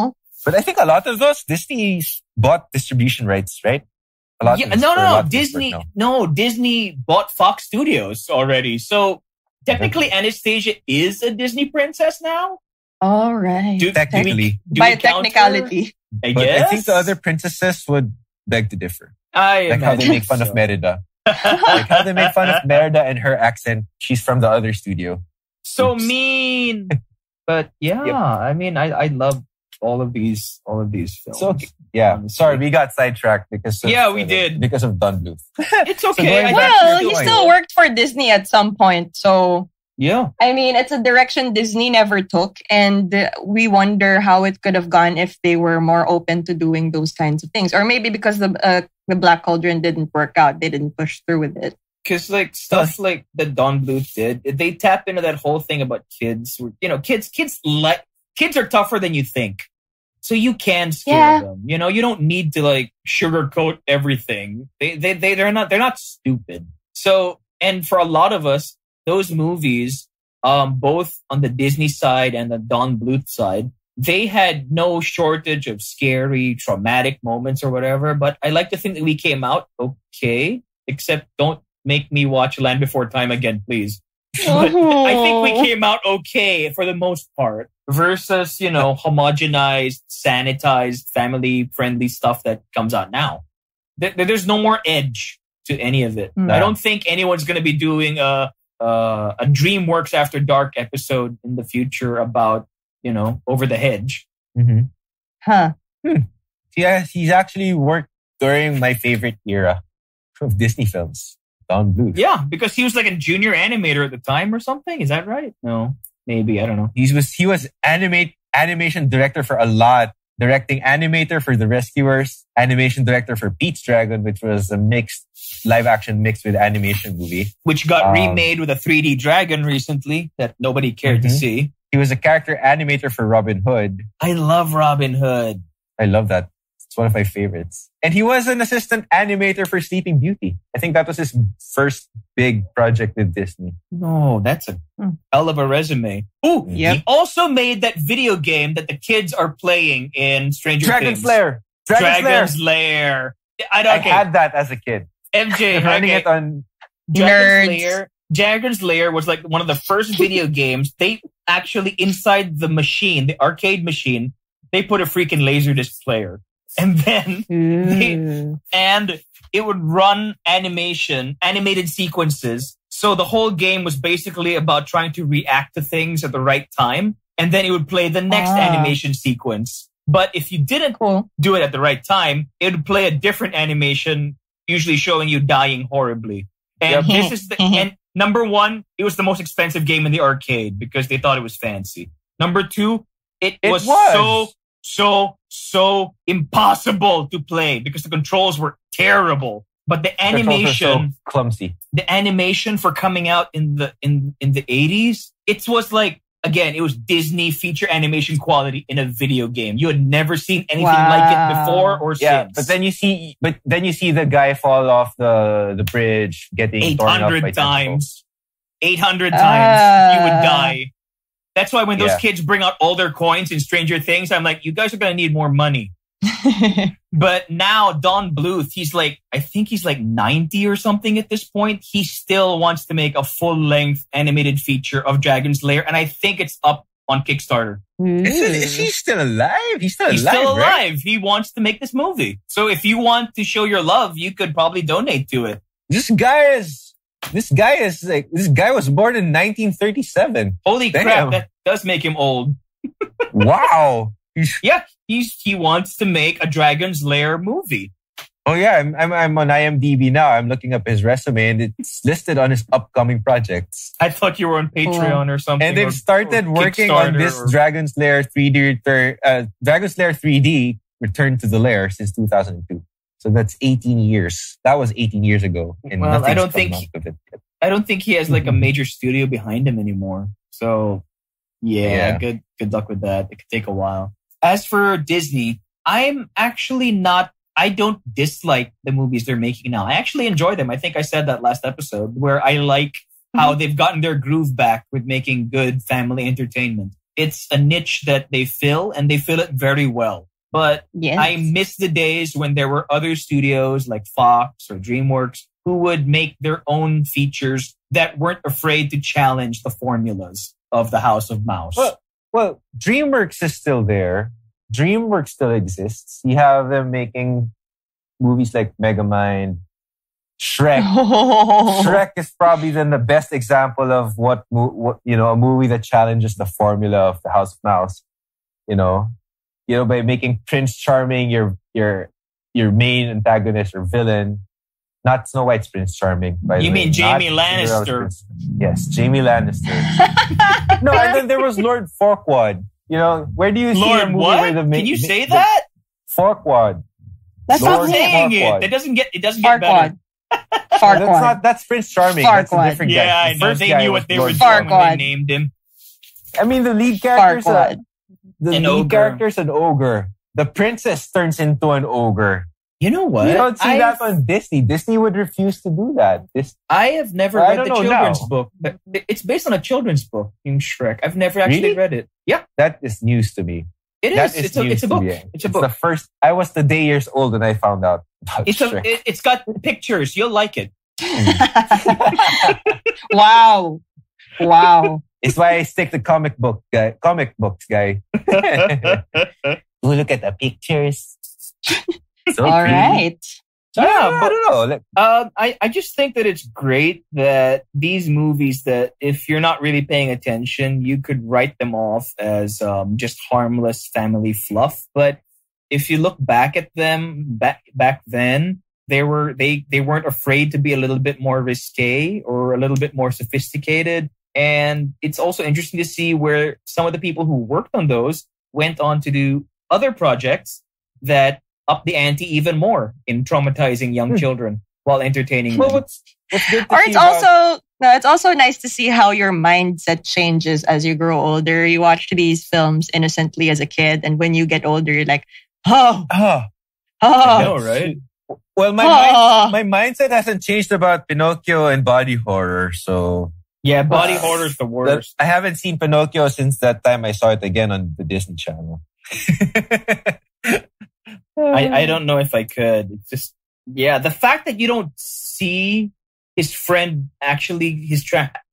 too. But I think a lot of those Disney bought distribution rights, right? Disney bought Fox Studios already. So technically Anastasia is a Disney princess now. All right. Technically. By technicality. I but guess. I think the other princesses would beg to differ. Like how they make fun of Merida. Like how they make fun of Merida and her accent. She's from the other studio. So mean. But yeah, yep. I mean, I love all of these films. So, sorry, we got sidetracked because of, we did because of Don Bluth. It's okay. He still worked for Disney at some point, so yeah. I mean, it's a direction Disney never took, and we wonder how it could have gone if they were more open to doing those kinds of things, or maybe because the Black Cauldron didn't work out, they didn't push through with it. Because like stuff like that Don Bluth did, they tap into that whole thing about kids. Kids are tougher than you think. So you can scare them. You know, you don't need to like sugarcoat everything. They're not stupid. So, and for a lot of us, those movies, both on the Disney side and the Don Bluth side, they had no shortage of scary, traumatic moments or whatever. But I like to think that we came out okay, except don't make me watch Land Before Time again, please. But I think we came out okay for the most part versus, homogenized, sanitized, family-friendly stuff that comes out now. There's no more edge to any of it. No. I don't think anyone's going to be doing a DreamWorks After Dark episode in the future about, Over the Hedge. Mm-hmm. Huh. Yeah, he's actually worked during my favorite era of Disney films. Don Bluth. Yeah, because he was like a junior animator at the time or something. Is that right? No, maybe. I don't know. He was animation director for a lot. Directing animator for The Rescuers. Animation director for Pete's Dragon, which was a mixed live action mixed with animation movie. Which got remade with a 3D dragon recently that nobody cared to see. He was a character animator for Robin Hood. I love Robin Hood. I love that. It's one of my favorites. And he was an assistant animator for Sleeping Beauty. I think that was his first big project with Disney. No, that's a hell of a resume. Ooh, He also made that video game that the kids are playing in Stranger Things. Dragon's Lair. I had that as a kid. MJ, running it on Dragon's Lair was like one of the first video games. They actually, inside the machine, the arcade machine, they put a freaking Laserdisc player. And then it would run animated sequences. So the whole game was basically about trying to react to things at the right time. And then it would play the next animation sequence. But if you didn't do it at the right time, it would play a different animation, usually showing you dying horribly. And and number one, it was the most expensive game in the arcade because they thought it was fancy. Number two, it was so impossible to play because the controls were terrible. But the animation, so clumsy. The animation for coming out in the 80s, it was like, again, it was Disney feature animation quality in a video game. You had never seen anything like it before or since. But then you see the guy fall off the bridge, getting torn up by 800 times. 800 times you would die. That's why when those kids bring out all their coins in Stranger Things, I'm like, you guys are going to need more money But now Don Bluth, I think he's like 90 or something at this point. He still wants to make a full-length animated feature of Dragon's Lair, and I think it's up on Kickstarter. Is he still alive? He's still alive, right? alive. He wants to make this movie. So if you want to show your love, you could probably donate to it. This guy was born in 1937. Holy crap, that does make him old. Wow. He wants to make a Dragon's Lair movie. Oh yeah, I'm on IMDb now. I'm looking up his resume and it's listed on his upcoming projects. I thought you were on Patreon or something. And they've started working on this Dragon's Lair 3D Dragon's Lair 3D Return to the Lair since 2002. So that's 18 years. That was 18 years ago. And well, I don't think he has like a major studio behind him anymore. So yeah. Good luck with that. It could take a while. As for Disney, I'm actually not. I don't dislike the movies they're making now. I actually enjoy them. I think I said that last episode where I like how they've gotten their groove back with making good family entertainment. It's a niche that they fill and they fill it very well. But I miss the days when there were other studios like Fox or DreamWorks who would make their own features that weren't afraid to challenge the formulas of the House of Mouse. Well, DreamWorks is still there. DreamWorks still exists. You have them making movies like Megamind, Shrek. Shrek is probably then the best example of what a movie that challenges the formula of the House of Mouse. By making Prince Charming your main antagonist or villain. Not Snow White's Prince Charming, by the way. You mean Jamie Lannister? Yes, Jamie Lannister. No, and then there was Lord Farquaad. Where do you see a movie where the main... Can you say that? Farquaad. That's not saying it. It doesn't get better. Farquaad. That's Prince Charming. Farquaad. That's a different guy. Yeah, I know. They knew what they were doing when they named him. I mean, the lead character's character's an ogre. The princess turns into an ogre. You know what? You don't see that on Disney. Disney would refuse to do that. I have never read the children's book. It's based on a children's book in Shrek. I've never actually read it. Yeah. That is news to me. It is. It's a book. It's a book. The first. I was the day years old when I found out about Shrek. It's got pictures. You'll like it. Wow. It's why I stick to comic books, guy. Look at the pictures. So all right. Yeah, but I don't know. I just think that it's great that these movies that if you're not really paying attention, you could write them off as just harmless family fluff. But if you look back at them back then, they weren't afraid to be a little bit more risque or a little bit more sophisticated. And it's also interesting to see where some of the people who worked on those went on to do other projects that up the ante even more in traumatizing young children while entertaining them. What's good to it's also nice to see how your mindset changes as you grow older. You watch these films innocently as a kid, and when you get older, you're like, I know, right? Well, my mindset hasn't changed about Pinocchio and body horror, so... Yeah, body horror is the worst. I haven't seen Pinocchio since that time I saw it again on the Disney Channel. I don't know if I could. It's just, the fact that you don't see his friend actually,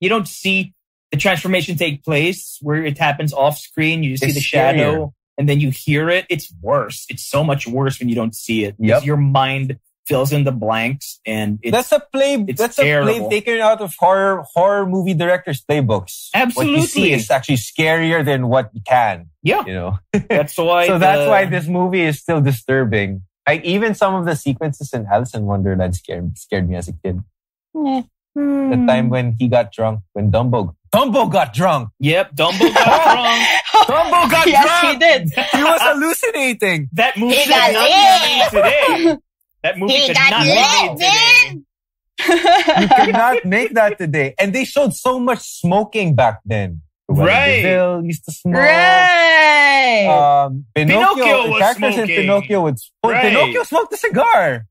you don't see the transformation take place where it happens off screen. You just see the shadow and then you hear it. It's worse. It's so much worse when you don't see it. Because your mind fills in the blanks and that's a play taken out of horror movie directors' playbooks. Absolutely. What you see is actually scarier than what you can. Yeah. That's why that's why this movie is still disturbing. Even some of the sequences in Alice in Wonderland scared me as a kid. The time when he got drunk, when Dumbo got drunk. Yep, Dumbo got drunk. Dumbo got drunk. Yes, he did. He was hallucinating. That movie could not be made today. That movie could not be made today. You cannot make that today. And they showed so much smoking back then. Right. DeVille used to smoke. Right. Pinocchio was characters smoking. in Pinocchio would smoke. Right. Pinocchio smoked a cigar.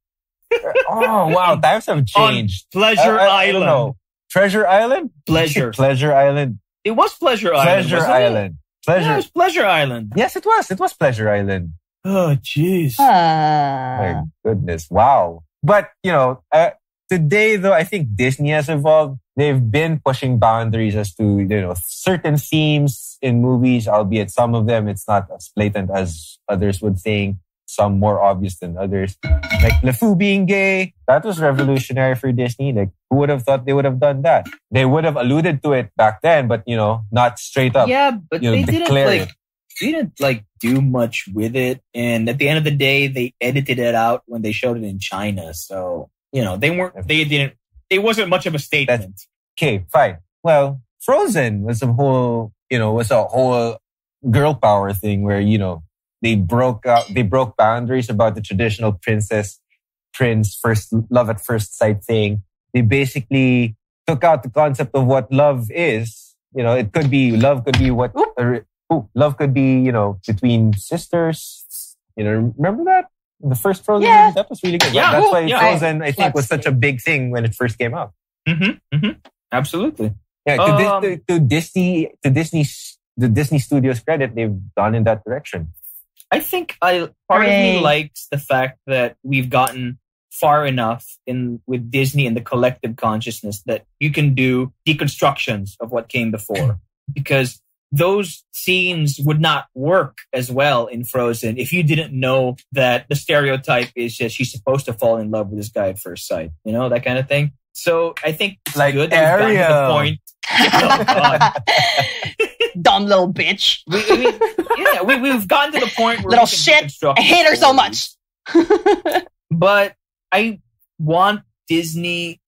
Oh, wow. Times have changed. On Pleasure Island. No. Treasure Island? Pleasure Island. It was Pleasure Island. Pleasure Island. Yeah, it was Pleasure Island. Yes, it was. It was Pleasure Island. Oh, jeez. My goodness. Wow. But, today, though, I think Disney has evolved. They've been pushing boundaries as to, certain themes in movies, albeit some of them, it's not as blatant as others would think. Some more obvious than others. Like LeFou being gay, that was revolutionary for Disney. Like, who would have thought they would have done that? They would have alluded to it back then, but, not straight up. Yeah, but they didn't do much with it. And at the end of the day, they edited it out when they showed it in China. So, it wasn't much of a statement. Okay, fine. Well, Frozen was a whole girl power thing where, they broke boundaries about the traditional prince first love at first sight thing. They basically took out the concept of what love is. Love could be between sisters. Remember that? The first Frozen movie? That was really good. Yeah. That's why Frozen, I think, was such a big thing when it first came out. Absolutely. Yeah, to the Disney Studios credit, they've gone in that direction. I think part of me likes the fact that we've gotten far enough with Disney and the collective consciousness that you can do deconstructions of what came before. Because those scenes would not work as well in Frozen if you didn't know that the stereotype is just she's supposed to fall in love with this guy at first sight. That kind of thing. So I think it's good that we've gotten to the point. Dumb little bitch. We've gotten to the point where little shit. I hate her so much. But I want Disney,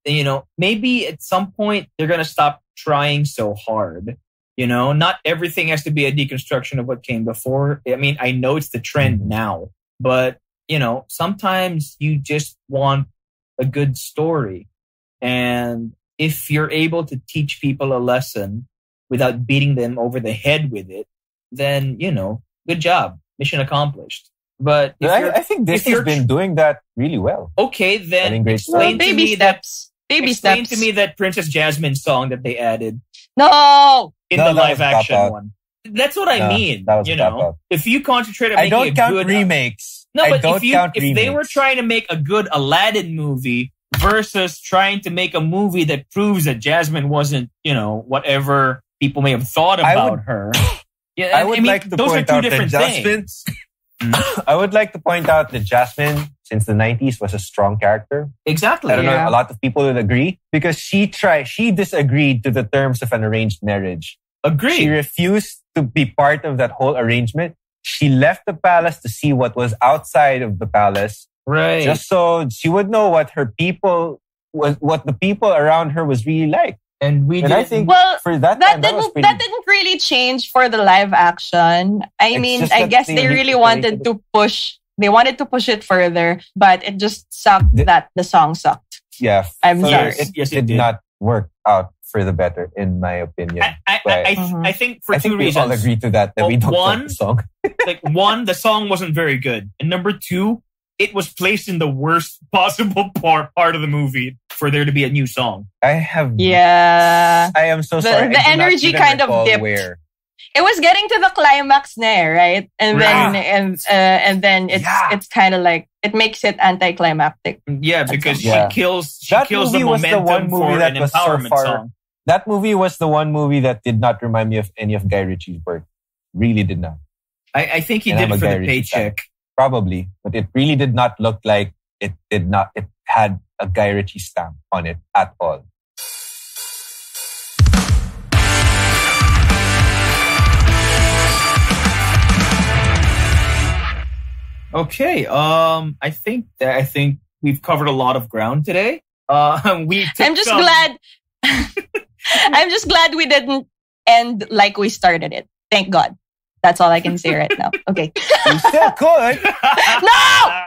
maybe at some point they're going to stop trying so hard. Not everything has to be a deconstruction of what came before. I mean, I know it's the trend now, but, sometimes you just want a good story. And if you're able to teach people a lesson without beating them over the head with it, then, good job. Mission accomplished. But I think Disney's been doing that really well. Okay, then explain to me that Princess Jasmine song that they added. No! In the live action one. That's what I mean. If you concentrate on making I don't count remakes. No, but if they were trying to make a good Aladdin movie versus trying to make a movie that proves that Jasmine wasn't, whatever people may have thought about her. Yeah, I would like to point out that Jasmine. I would like to point out that Jasmine, since the 90s, was a strong character. Exactly. I don't know, a lot of people would agree because she disagreed to the terms of an arranged marriage. Agreed. She refused to be part of that whole arrangement. She left the palace to see what was outside of the palace. Right. Just so she would know what the people around her was really like. And I think for that didn't really change for the live action. I guess they really wanted to push. They wanted to push it further, but it just sucked that the song sucked. Yeah, I'm sorry. It did not work out for the better, in my opinion. I think for two reasons. We all agree to that we don't like the song. One, the song wasn't very good, and number two, it was placed in the worst possible part of the movie for there to be a new song. I am so sorry. The energy kind of dipped. It was getting to the climax there, right? And then it's kind of like it makes it anticlimactic. Yeah, because she kills the momentum for an empowerment song. That movie was the one movie that did not remind me of any of Guy Ritchie's work. Really did not. I think he did it for the paycheck. Probably, but it really did not look like it had a Guy Ritchie stamp on it at all. Okay, I think we've covered a lot of ground today. I'm just glad we didn't end like we started it. Thank God. That's all I can say right now. Okay. You still could. No!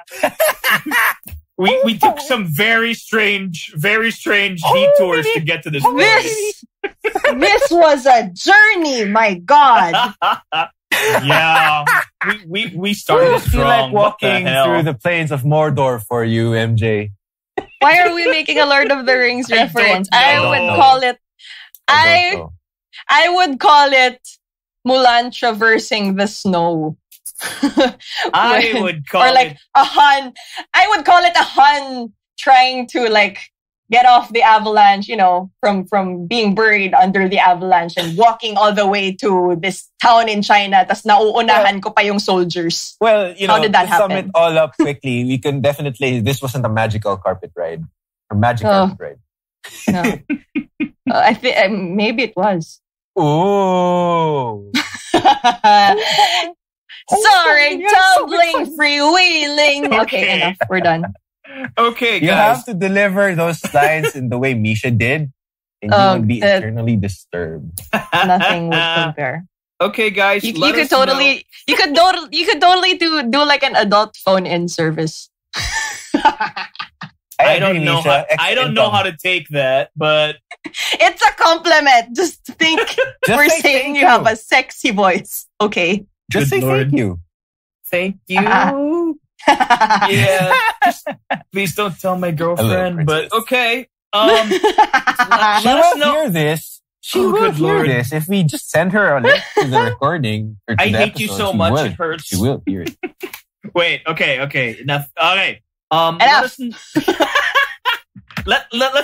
We took some very strange detours to get to this point. This was a journey, my God. Yeah. We started strong. Feel like walking through the plains of Mordor for you, MJ. Why are we making a Lord of the Rings reference? I would call it Mulan traversing the snow. I would call or like it a Hun. I would call it a Hun trying to like get off the avalanche, you know, from being buried under the avalanche and walking all the way to this town in China. Tas nauunahan ko pa yung soldiers. Well, you know, how did that to sum happen? it all up quickly, we can definitely, this wasn't a magical carpet ride. Or magic carpet ride. No. I think maybe it was. Oh. Soaring, tumbling, freewheeling. Okay, enough. We're done. Okay, guys. You have to deliver those lines in the way Misha did, and you will be eternally disturbed. Nothing would compare. Okay, guys. You could totally do like an adult phone-in service. I don't know how to take that, but it's a compliment. Just think we're saying you have a sexy voice. Okay. Just say thank you. Thank you. Yeah. Please don't tell my girlfriend, but okay. Let us know. Hear this. She will hear this if we just send her a link to the recording. Or to I the hate episode. you so much, it hurts. She will hear it. Wait, okay. Enough. Okay. Let's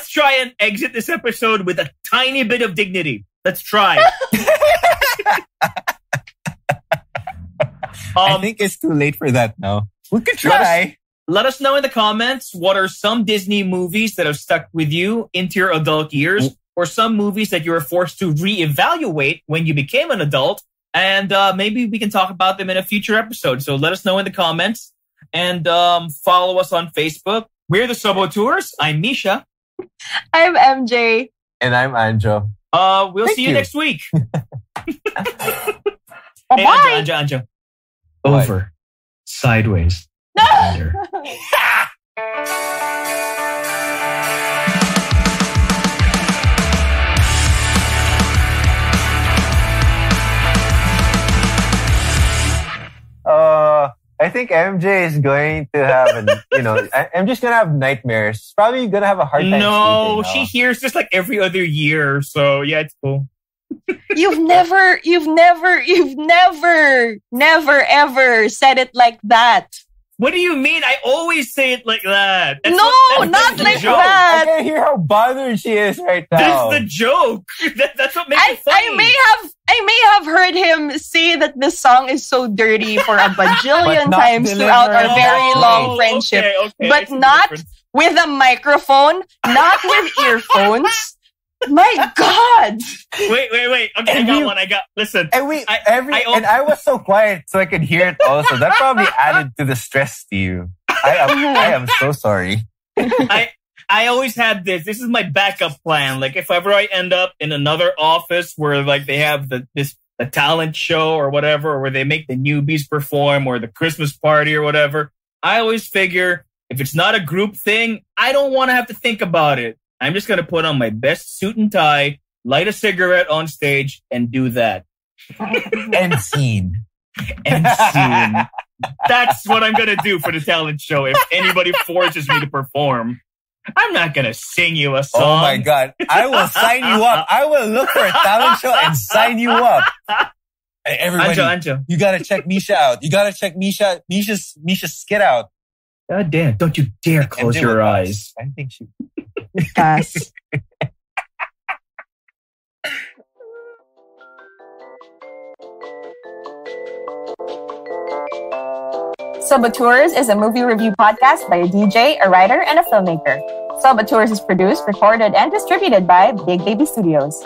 try and exit this episode with a tiny bit of dignity. Let's try. I think it's too late for that now. We could try. Let us know in the comments what are some Disney movies that have stuck with you into your adult years, or some movies that you were forced to reevaluate when you became an adult, and maybe we can talk about them in a future episode. So let us know in the comments, and follow us on Facebook. We're the Sub-Auteurs. I'm Misha. I'm MJ. And I'm Anjo. We'll see you next week. Bye-bye. Hey, Anjo. Over. Sideways. No! I think MJ is going to have, I'm just going to have nightmares. Probably going to have a hard time No, sleeping she hears this like every other year. So yeah, it's cool. You've never, ever said it like that. What do you mean? I always say it like that. Not like that. I can hear how bothered she is right now. That's the joke. That's what makes it funny. I may have heard him say that this song is so dirty for a bajillion times throughout our very long friendship. Okay. But not with a microphone, not with earphones. My God! Wait. Okay, I got. Listen. And I was so quiet so I could hear it also. That probably added to the stress to you. I am so sorry. I always had this. This is my backup plan. Like if ever I end up in another office where like they have the talent show or whatever, or where they make the newbies perform, or the Christmas party or whatever, I always figure if it's not a group thing, I don't want to have to think about it. I'm just going to put on my best suit and tie, light a cigarette on stage, and do that. End scene. That's what I'm going to do for the talent show if anybody forces me to perform. I'm not going to sing you a song. Oh my God. I will sign you up. I will look for a talent show and sign you up. Hey, everybody, Anjo. You got to check Misha out. You got to check Misha's skit out. God damn. Don't you dare close your eyes. I think she... Pass. Sub-Auteurs is a movie review podcast by a DJ, a writer, and a filmmaker. Sub-Auteurs is produced, recorded, and distributed by Big Baby Studios.